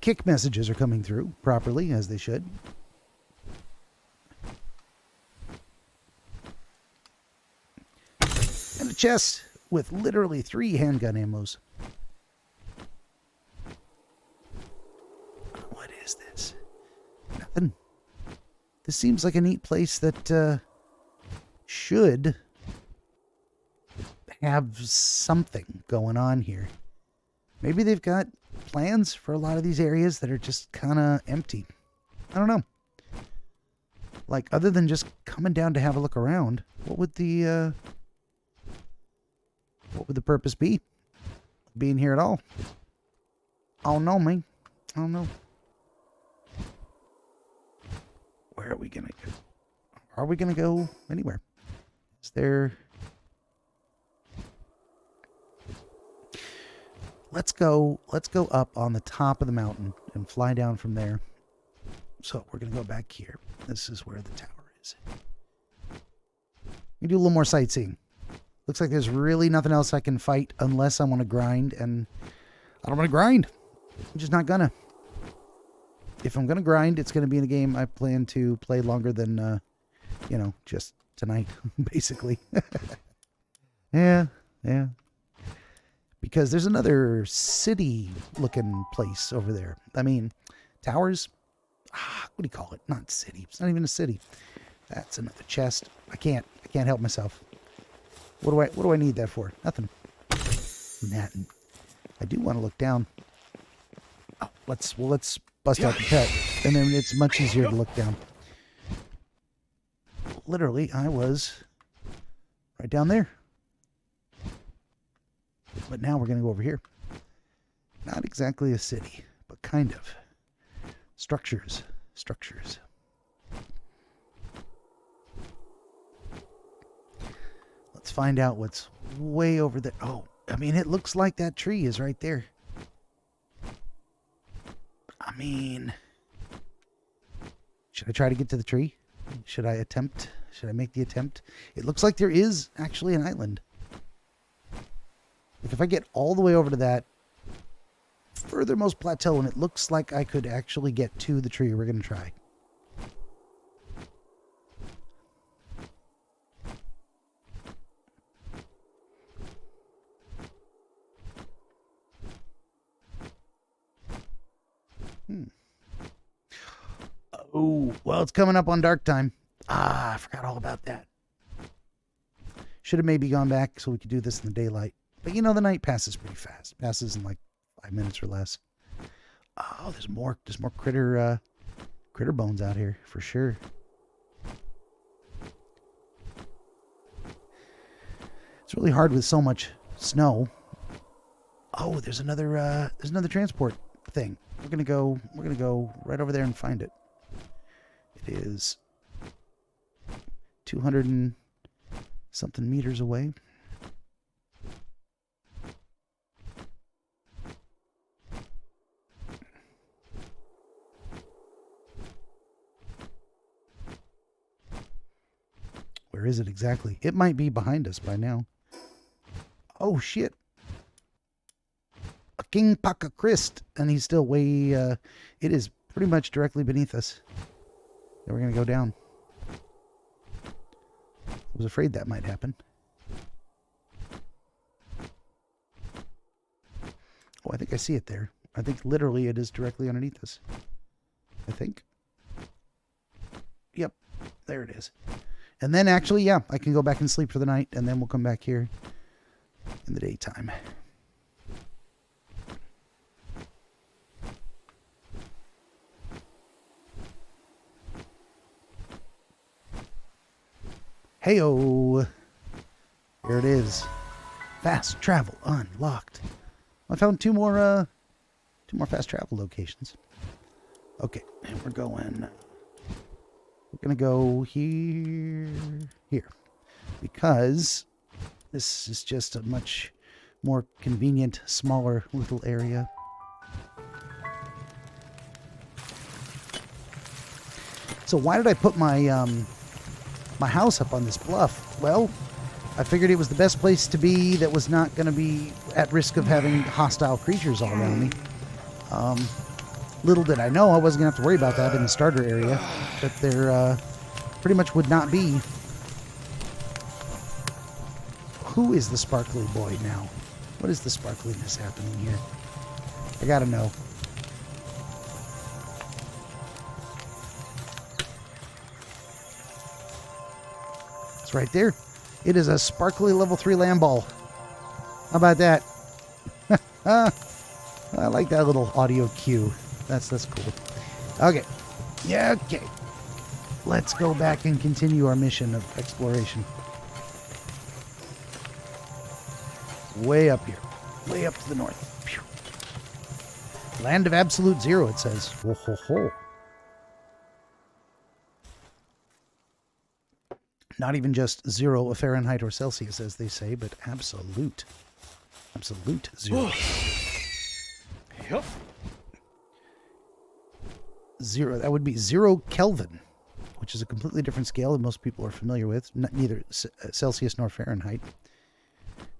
Kick messages are coming through properly, as they should. And a chest with literally 3 handgun ammos. What is this? Nothing. This seems like a neat place that should have something going on here. Maybe they've got plans for a lot of these areas that are just kind of empty. I don't know. Like, other than just coming down to have a look around, what would the purpose be? Being here at all? I don't know, man. I don't know. Where are we gonna go? Are we gonna go anywhere? Is there... Let's go up on the top of the mountain and fly down from there. So we're going to go back here. This is where the tower is. We do a little more sightseeing. Looks like there's really nothing else I can fight unless I want to grind, and I don't want to grind. I'm just not gonna. If I'm going to grind, it's going to be in a game I plan to play longer than, you know, just tonight, basically. Yeah. Because there's another city-looking place over there. I mean, towers? What do you call it? Not city. It's not even a city. That's another chest. I can't help myself. What do I need that for? Nothing. Nothing. I do want to look down. Oh, let's bust out the pet, and then it's much easier to look down. Literally, I was right down there. But now we're going to go over here. Not exactly a city, but kind of. Structures. Let's find out what's way over there. Oh, I mean, it looks like that tree is right there. I mean, should I try to get to the tree? Should I make the attempt? It looks like there is actually an island. Like if I get all the way over to that furthermost plateau, and it looks like I could actually get to the tree, we're going to try. Oh, well, it's coming up on dark time. I forgot all about that. Should have maybe gone back so we could do this in the daylight. But you know, the night passes pretty fast. Passes in like 5 minutes or less. Oh, there's more critter bones out here for sure. It's really hard with so much snow. Oh, there's another transport thing. We're gonna go right over there and find it. It is 200 and something meters away. Where is it exactly? It might be behind us by now. Oh shit. A King Paka Christ, and he's still way it is pretty much directly beneath us. Then we're gonna go down. I was afraid that might happen. Oh, I think I see it there. I think literally it is directly underneath us. I think. Yep, there it is. And then actually, yeah, I can go back and sleep for the night, and then we'll come back here in the daytime. Heyo! Here it is. Fast travel unlocked. I found two more fast travel locations. Okay, and we're gonna go here, because this is just a much more convenient, smaller little area. So why did I put my my house up on this bluff? Well, I figured it was the best place to be that was not going to be at risk of having hostile creatures all around me. Little did I know I wasn't going to have to worry about that in the starter area, but there pretty much would not be. Who is the sparkly boy now? What is the sparkliness happening here? I gotta know. It's right there. It is a sparkly level 3 land ball. How about that? I like that little audio cue. That's cool. Okay. Yeah, okay. Let's go back and continue our mission of exploration. Way up here. Way up to the north. Pew. Land of absolute zero, it says. Ho, ho, ho. Not even just 0 of Fahrenheit or Celsius, as they say, but absolute. Absolute zero. Yep. 0. That would be 0 Kelvin, which is a completely different scale that most people are familiar with. Neither Celsius nor Fahrenheit.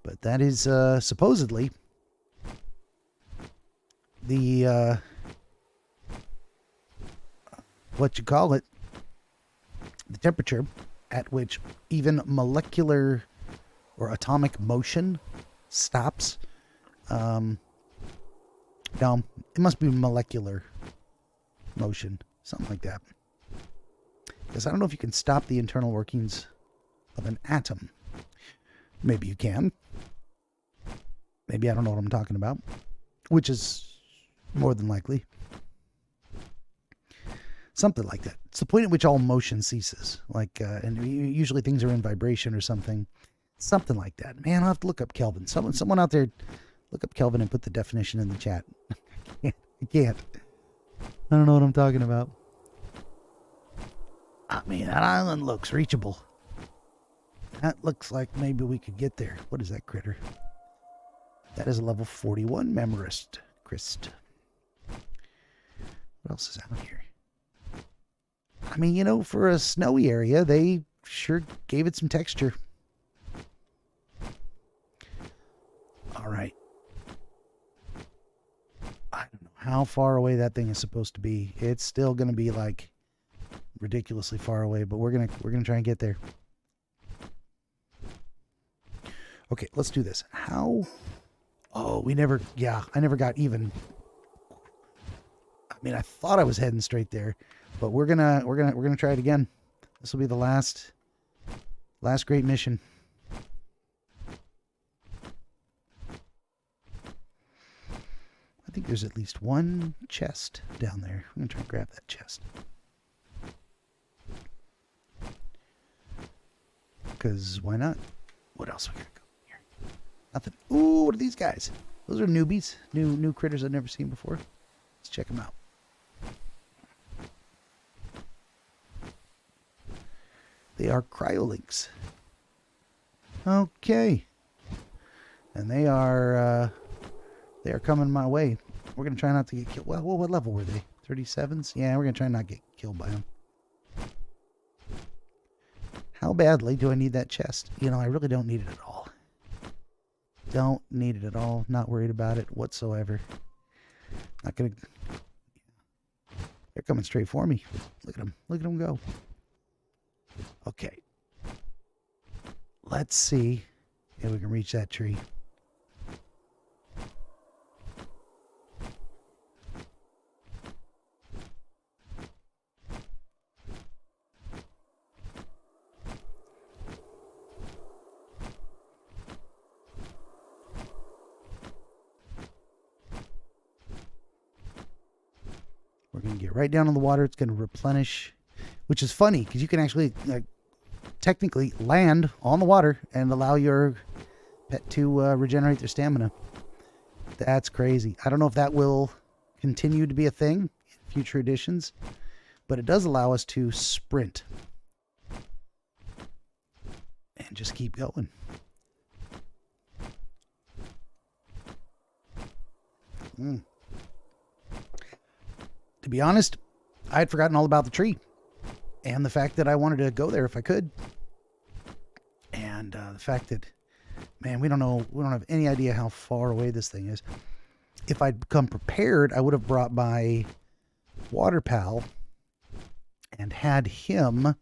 But that is supposedly the what you call it, the temperature at which even molecular or atomic motion stops. No, it must be molecular motion, something like that. Because I don't know if you can stop the internal workings of an atom. Maybe you can. Maybe I don't know what I'm talking about, which is more than likely. Something like that. It's the point at which all motion ceases. Like, and usually things are in vibration or something. Something like that. Man, I'll have to look up Kelvin. Someone out there, look up Kelvin and put the definition in the chat. I can't. I don't know what I'm talking about. I mean, that island looks reachable. That looks like maybe we could get there. What is that critter? That is a level 41 memorist. Christ. What else is out here? I mean, you know, for a snowy area, they sure gave it some texture. All right. I don't know how far away that thing is supposed to be. It's still going to be like ridiculously far away, but we're going to try and get there. Okay, let's do this. How? Oh, I never got even. I mean, I thought I was heading straight there, but we're going to try it again. This will be the last great mission. I think there's at least one chest down there. I'm going to try and grab that chest. Because why not? What else we got to go here? Nothing. Ooh, what are these guys? Those are newbies. New critters I've never seen before. Let's check them out. They are cryolinks. Okay. And they are coming my way. We're going to try not to get killed. Well, what level were they? 37s? Yeah, we're going to try not to get killed by them. How badly do I need that chest? You know, I really don't need it at all. Don't need it at all. Not worried about it whatsoever. Not going to... They're coming straight for me. Look at them. Look at them go. Okay. Let's see if we can reach that tree. We're going to get right down in the water. It's going to replenish, which is funny because you can actually technically land on the water and allow your pet to regenerate their stamina. That's crazy. I don't know if that will continue to be a thing in future editions, but it does allow us to sprint and just keep going. To be honest, I had forgotten all about the tree and the fact that I wanted to go there if I could. And the fact that, man, we don't have any idea how far away this thing is. If I'd become prepared, I would have brought my water pal and had him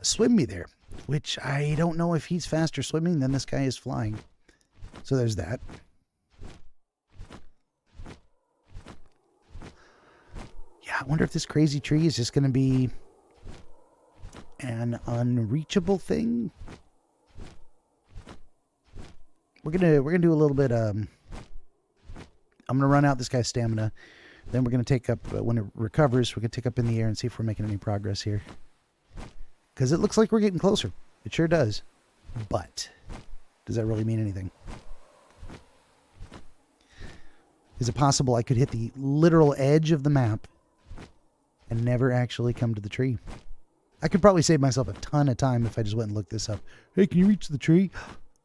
swim me there, which I don't know if he's faster swimming than this guy is flying. So there's that. I wonder if this crazy tree is just going to be an unreachable thing. We're gonna do a little bit. I'm gonna run out this guy's stamina. Then we're gonna take up when it recovers. We're gonna take up in the air and see if we're making any progress here. Because it looks like we're getting closer. It sure does. But does that really mean anything? Is it possible I could hit the literal edge of the map and never actually come to the tree? I could probably save myself a ton of time if I just went and looked this up. Hey, can you reach the tree?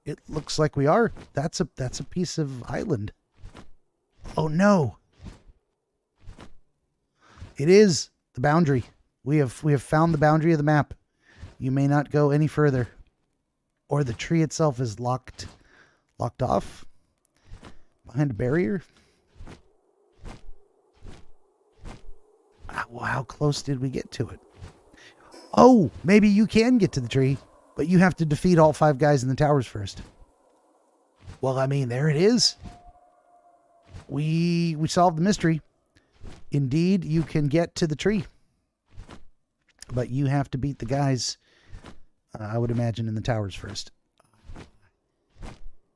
It looks like we are. That's a piece of island. Oh no. It is the boundary. We have found the boundary of the map. You may not go any further. Or the tree itself is locked off behind a barrier. How close did we get to it? Oh, maybe you can get to the tree, but you have to defeat all 5 guys in the towers first. Well, I mean, there it is. We solved the mystery. Indeed, you can get to the tree, but you have to beat the guys, I would imagine, in the towers first.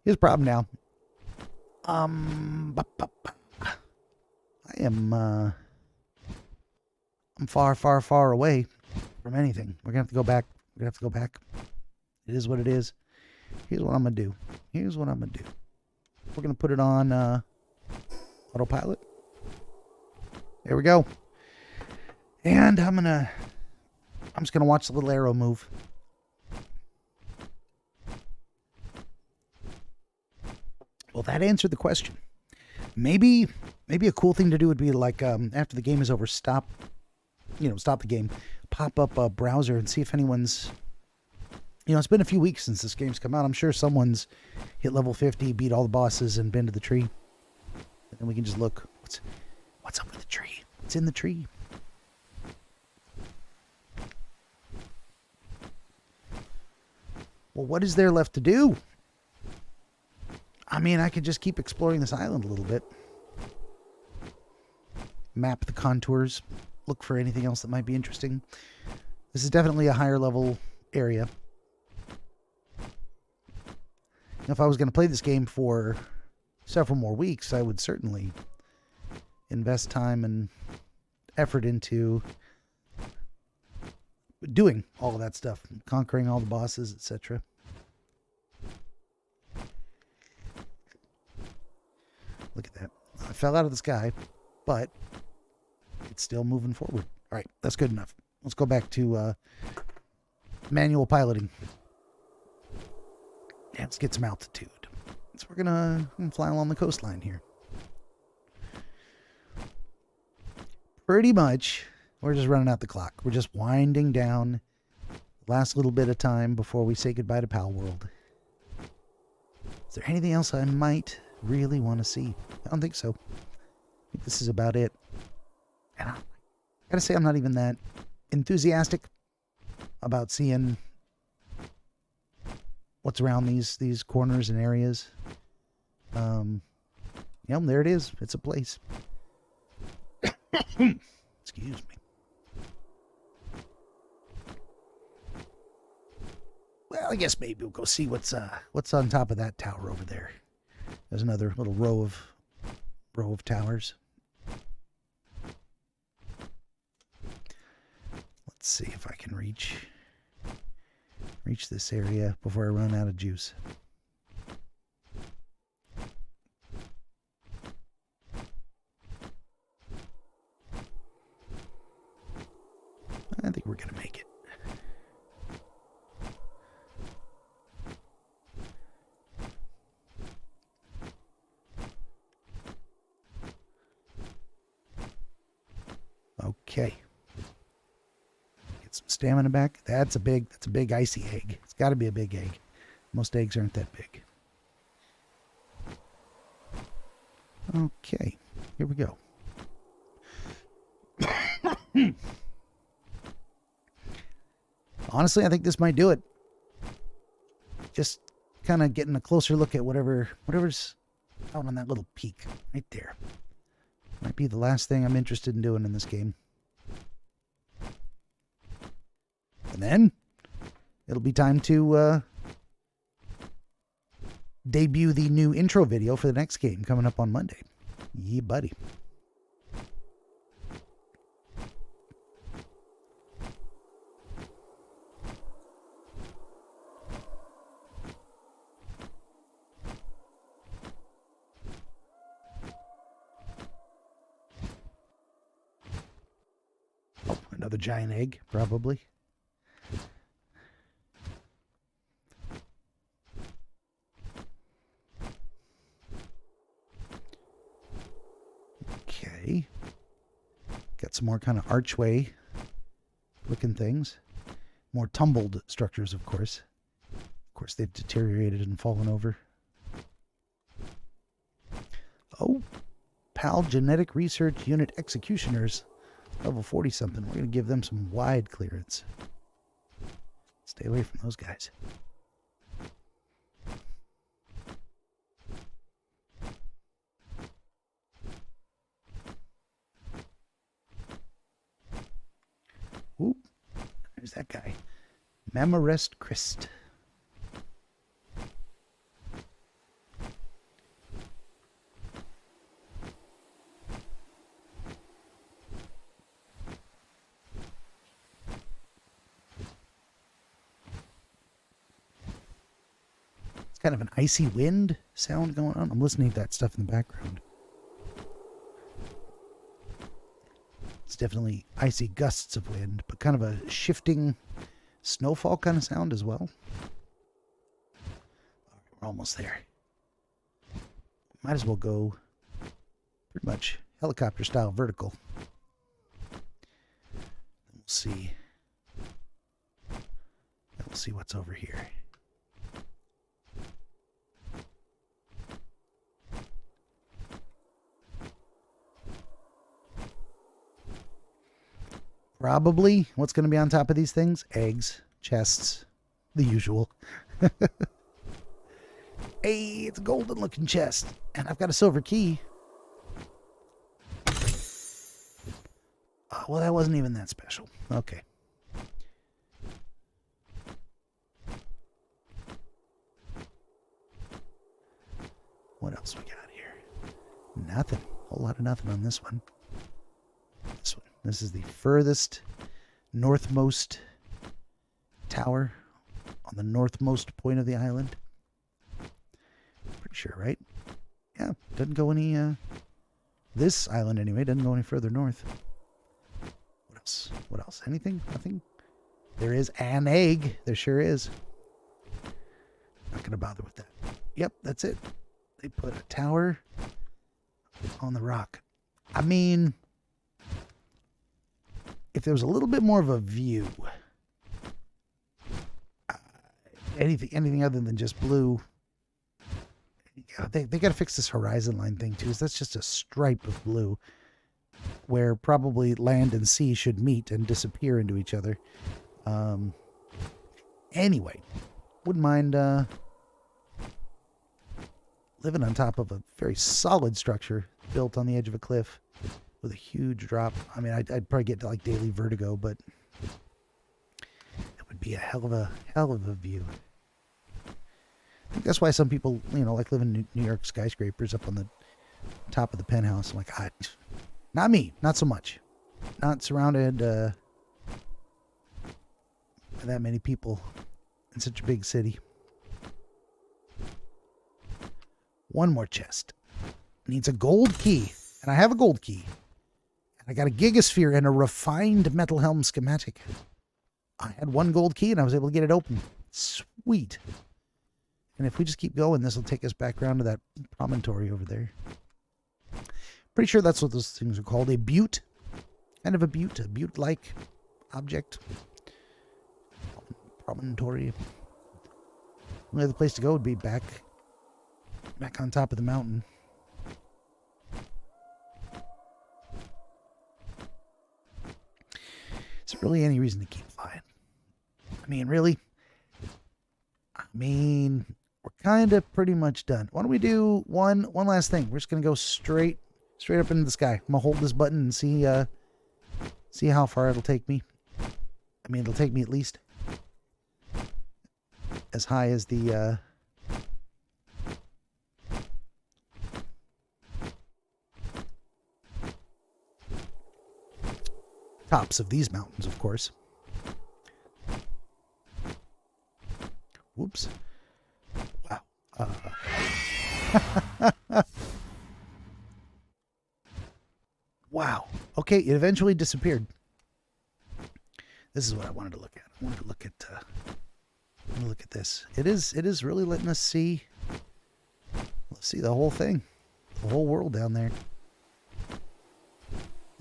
Here's the problem now. I'm far, far, far away from anything. We're gonna have to go back. It is what it is. Here's what I'm gonna do. We're gonna put it on autopilot. There we go. And I'm just gonna watch the little arrow move. Well, that answered the question. Maybe a cool thing to do would be like after the game is over, stop stop the game, pop up a browser and see if anyone's, it's been a few weeks since this game's come out. I'm sure someone's hit level 50, beat all the bosses, and been to the tree. And then we can just look. What's up with the tree? What's in the tree? Well, what is there left to do? I mean, I could just keep exploring this island a little bit. Map the contours. Look for anything else that might be interesting. This is definitely a higher level area. Now, if I was going to play this game for several more weeks, I would certainly invest time and effort into doing all of that stuff, conquering all the bosses, etc. Look at that. I fell out of the sky, but it's still moving forward. All right, that's good enough. Let's go back to manual piloting. Yeah, let's get some altitude. So we're gonna fly along the coastline here. Pretty much, we're just running out the clock. We're just winding down the last little bit of time before we say goodbye to Palworld. Is there anything else I might really want to see? I don't think so. I think this is about it. And I gotta say, I'm not even that enthusiastic about seeing what's around these corners and areas. There it is. It's a place. Excuse me. Well, I guess maybe we'll go see what's on top of that tower over there. There's another little row of towers. Let's see if I can reach this area before I run out of juice. I think we're going to make it. Okay. Get some stamina back. That's a big icy egg. It's got to be a big egg. Most eggs aren't that big. Okay. Here we go. Honestly, I think this might do it. Just kind of getting a closer look at whatever's out on that little peak right there. Might be the last thing I'm interested in doing in this game. And then it'll be time to debut the new intro video for the next game coming up on Monday. Yeah, buddy. Another giant egg, probably. Okay. Got some more kind of archway looking things. More tumbled structures, of course. Of course, they've deteriorated and fallen over. Oh, PAL Genetic Research Unit Executioners. Level 40 something. We're going to give them some wide clearance. Stay away from those guys. Ooh, there's that guy. Mamarest Christ. Kind of an icy wind sound going on. I'm listening to that stuff in the background. It's definitely icy gusts of wind, but kind of a shifting snowfall kind of sound as well. All right, we're almost there. Might as well go pretty much helicopter style vertical. see. We'll see what's over here. Probably what's going to be on top of these things? Eggs, chests, the usual. Hey, it's a golden looking chest. And I've got a silver key. Oh, well, that wasn't even that special. Okay. What else we got here? Nothing. A whole lot of nothing on this one. This one. This is the furthest, northmost tower on the northmost point of the island. Pretty sure, right? Yeah, doesn't go any, this island anyway, doesn't go any further north. What else? What else? Anything? Nothing? There is an egg. There sure is. Not gonna bother with that. Yep, that's it. They put a tower on the rock. I mean, if there was a little bit more of a view, anything other than just blue, they got to fix this horizon line thing too. That's just a stripe of blue, where probably land and sea should meet and disappear into each other. Anyway, wouldn't mind living on top of a very solid structure built on the edge of a cliff with a huge drop. I mean, I'd probably get to like daily vertigo, but it would be a hell of a view. I think that's why some people, like living in New York skyscrapers up on the top of the penthouse. I'm like, not me, not so much. Not surrounded by that many people in such a big city. One more chest. Needs a gold key. And I have a gold key. And I got a gigasphere and a refined metal helm schematic. I had one gold key and I was able to get it open. Sweet. And if we just keep going, this will take us back around to that promontory over there. Pretty sure that's what those things are called. A butte. Kind of a butte-like object. Promontory. Only other place to go would be back on top of the mountain. Is there really any reason to keep flying? I mean, really? I mean, we're kind of pretty much done. Why don't we do one last thing? We're just going to go straight up into the sky. I'm going to hold this button and see how far it'll take me. I mean, it'll take me at least as high as the tops of these mountains, of course. Whoops. Wow. Wow. Okay, it eventually disappeared. This is what I wanted to look at. I wanted to look at this. It is really letting us see the whole thing. The whole world down there.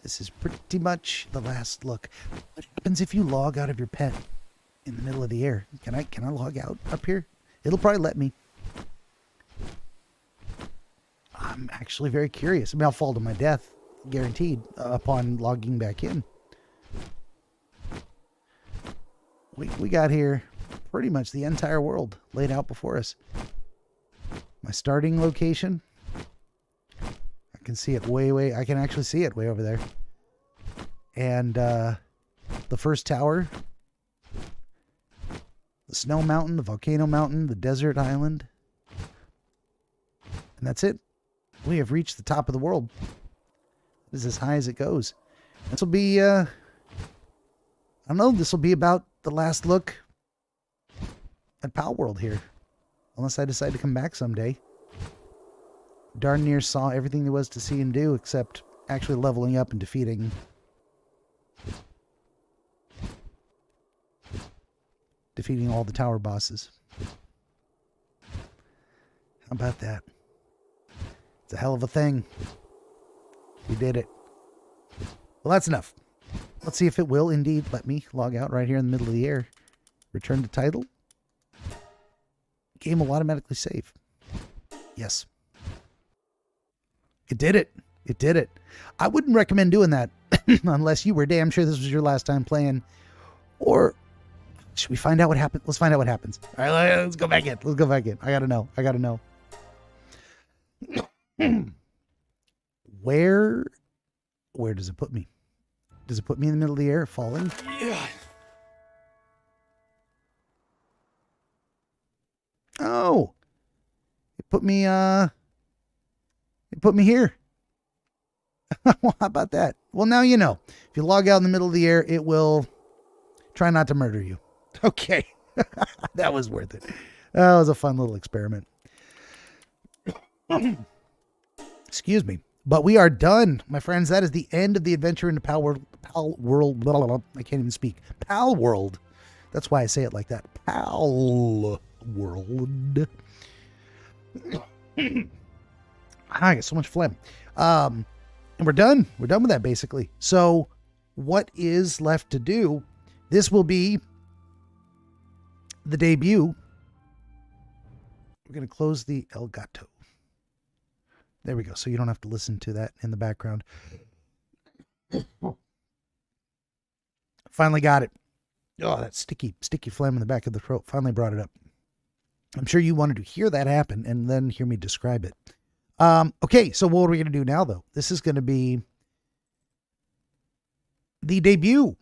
This is pretty much the last look. What happens if you log out of your pet in the middle of the air? Can I log out up here? It'll probably let me. I'm actually very curious. I mean, I'll fall to my death, guaranteed, upon logging back in. We got here pretty much the entire world laid out before us. My starting location. I can see it way. I can actually see it way over there. And the first tower, the snow mountain, the volcano mountain, the desert island. And that's it. We have reached the top of the world. This is as high as it goes. This will be, I don't know, this will be about the last look at Palworld here. Unless I decide to come back someday. Darn near saw everything there was to see and do, except actually leveling up and defeating all the tower bosses. How about that? It's a hell of a thing. We did it. Well, that's enough. Let's see if it will indeed let me log out right here in the middle of the air. Return to title. Game will automatically save. Yes. It did it. It did it. I wouldn't recommend doing that unless you were damn sure this was your last time playing. Or should we find out what happened? Let's find out what happens. All right, let's go back in. Let's go back in. I gotta know. I gotta know. Where does it put me? Does it put me in the middle of the air, falling? Yeah. Oh, it put me here. Well, how about that? Well, now you know. If you log out in the middle of the air, it will try not to murder you. Okay. That was worth it. That was a fun little experiment. Excuse me. But we are done, my friends. That is the end of the adventure into Palworld. Blah, blah, blah. I can't even speak. Palworld. That's why I say it like that. Palworld. I got so much phlegm. And we're done. We're done with that, basically. So what is left to do? This will be the debut. We're going to close the El Gato. There we go. So you don't have to listen to that in the background. Finally got it. Oh, that sticky phlegm in the back of the throat. Finally brought it up. I'm sure you wanted to hear that happen and then hear me describe it. Okay, so what are we going to do now, though? This is going to be the debut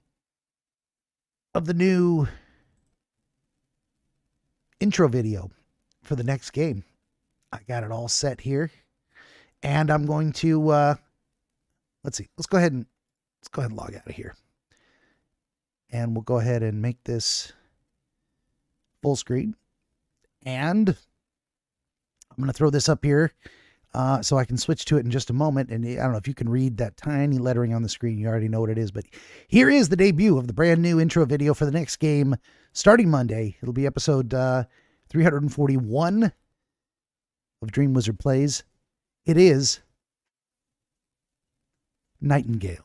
of the new intro video for the next game. I got it all set here, and I'm going to let's see. Let's go ahead and log out of here, and we'll go ahead and make this full screen. And I'm going to throw this up here so I can switch to it in just a moment. And I don't know if you can read that tiny lettering on the screen. You already know what it is. But here is the debut of the brand new intro video for the next game starting Monday. It'll be episode 341 of DreamWizard Plays. It is Nightingale.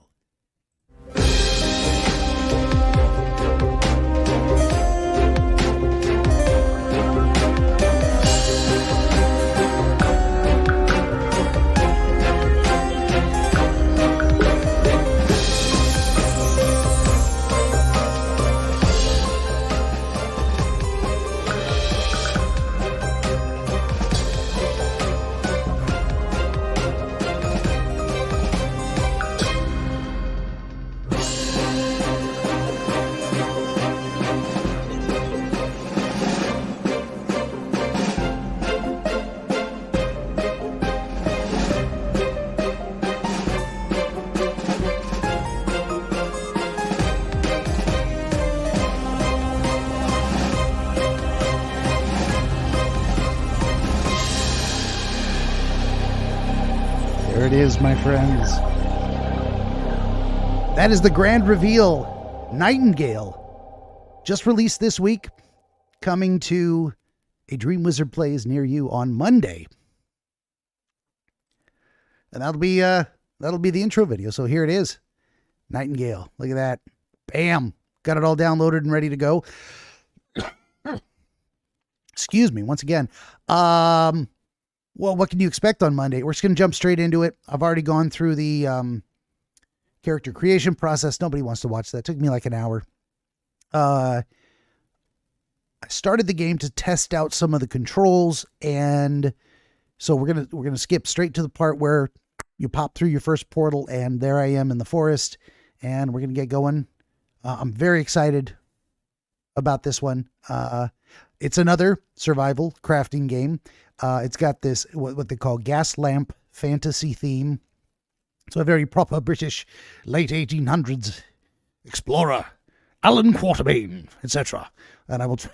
There it is, my friends. That is the grand reveal. Nightingale. Just released this week. Coming to a DreamWizard Plays near you on Monday. And that'll be the intro video. So here it is. Nightingale. Look at that. Bam. Got it all downloaded and ready to go. Excuse me once again. Well, what can you expect on Monday? We're just going to jump straight into it. I've already gone through the character creation process. Nobody wants to watch that. It took me like an hour. I started the game to test out some of the controls, and so we're gonna skip straight to the part where you pop through your first portal, and there I am in the forest, and we're gonna get going. I'm very excited about this one. It's another survival crafting game. It's got this, what they call gas lamp fantasy theme. So a very proper British late 1800s explorer, Alan Quatermain, etc. And I will try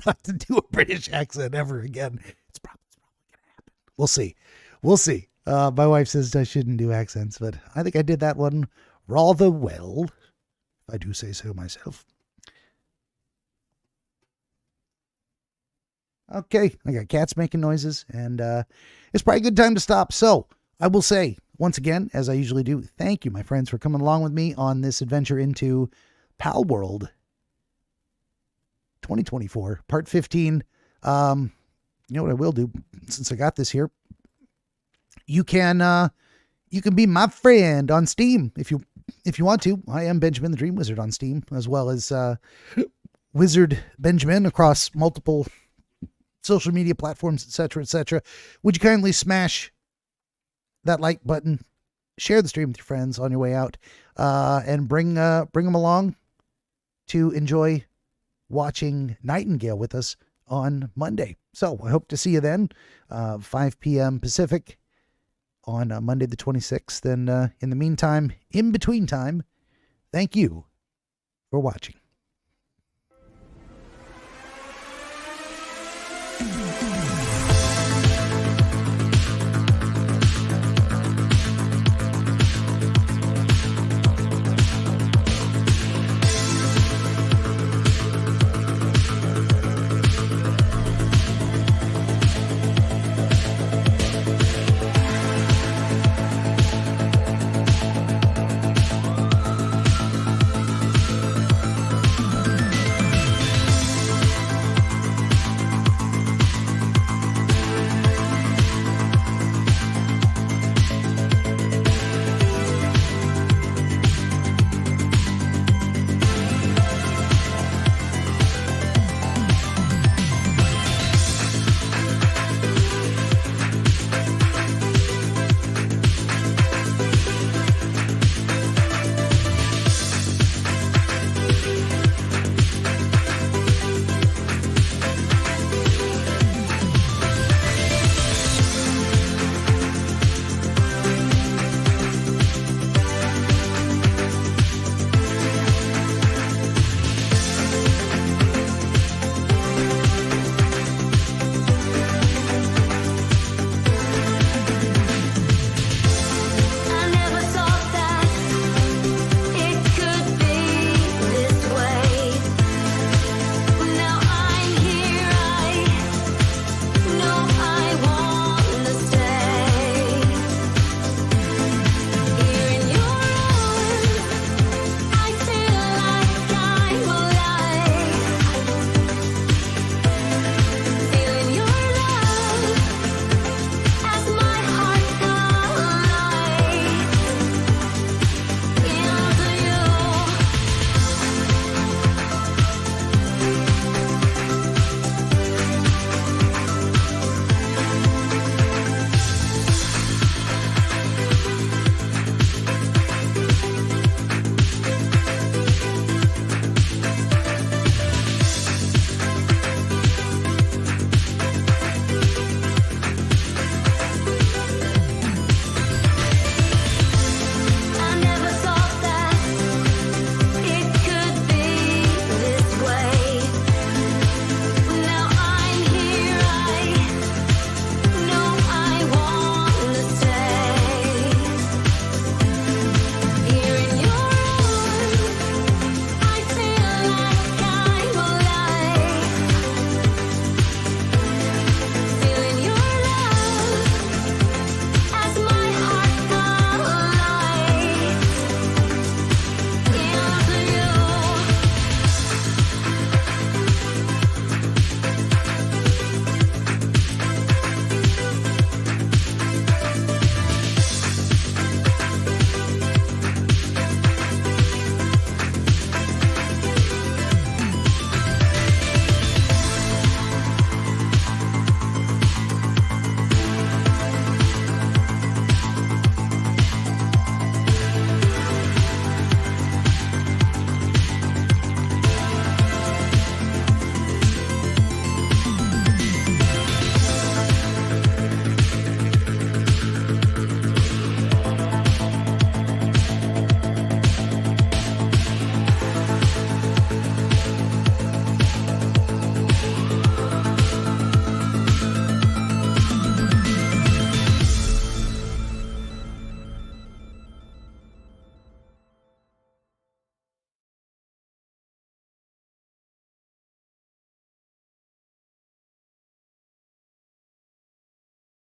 not to do a British accent ever again. It's probably going to happen. We'll see. We'll see. My wife says I shouldn't do accents, but I think I did that one rather well. If I do say so myself. Okay, I got cats making noises, and it's probably a good time to stop. So, I will say, once again, as I usually do, thank you, my friends, for coming along with me on this adventure into Palworld 2024, Part 15. You know what I will do, since I got this here? You can be my friend on Steam if you want to. I am Benjamin the DreamWizard on Steam, as well as Wizard Benjamin across multiple social media platforms, etc., etc. Would you kindly smash that like button, share the stream with your friends on your way out, and bring them along to enjoy watching Nightingale with us on Monday. So I hope to see you then, 5 p.m. Pacific on Monday the 26th. And in the meantime, in between time, thank you for watching.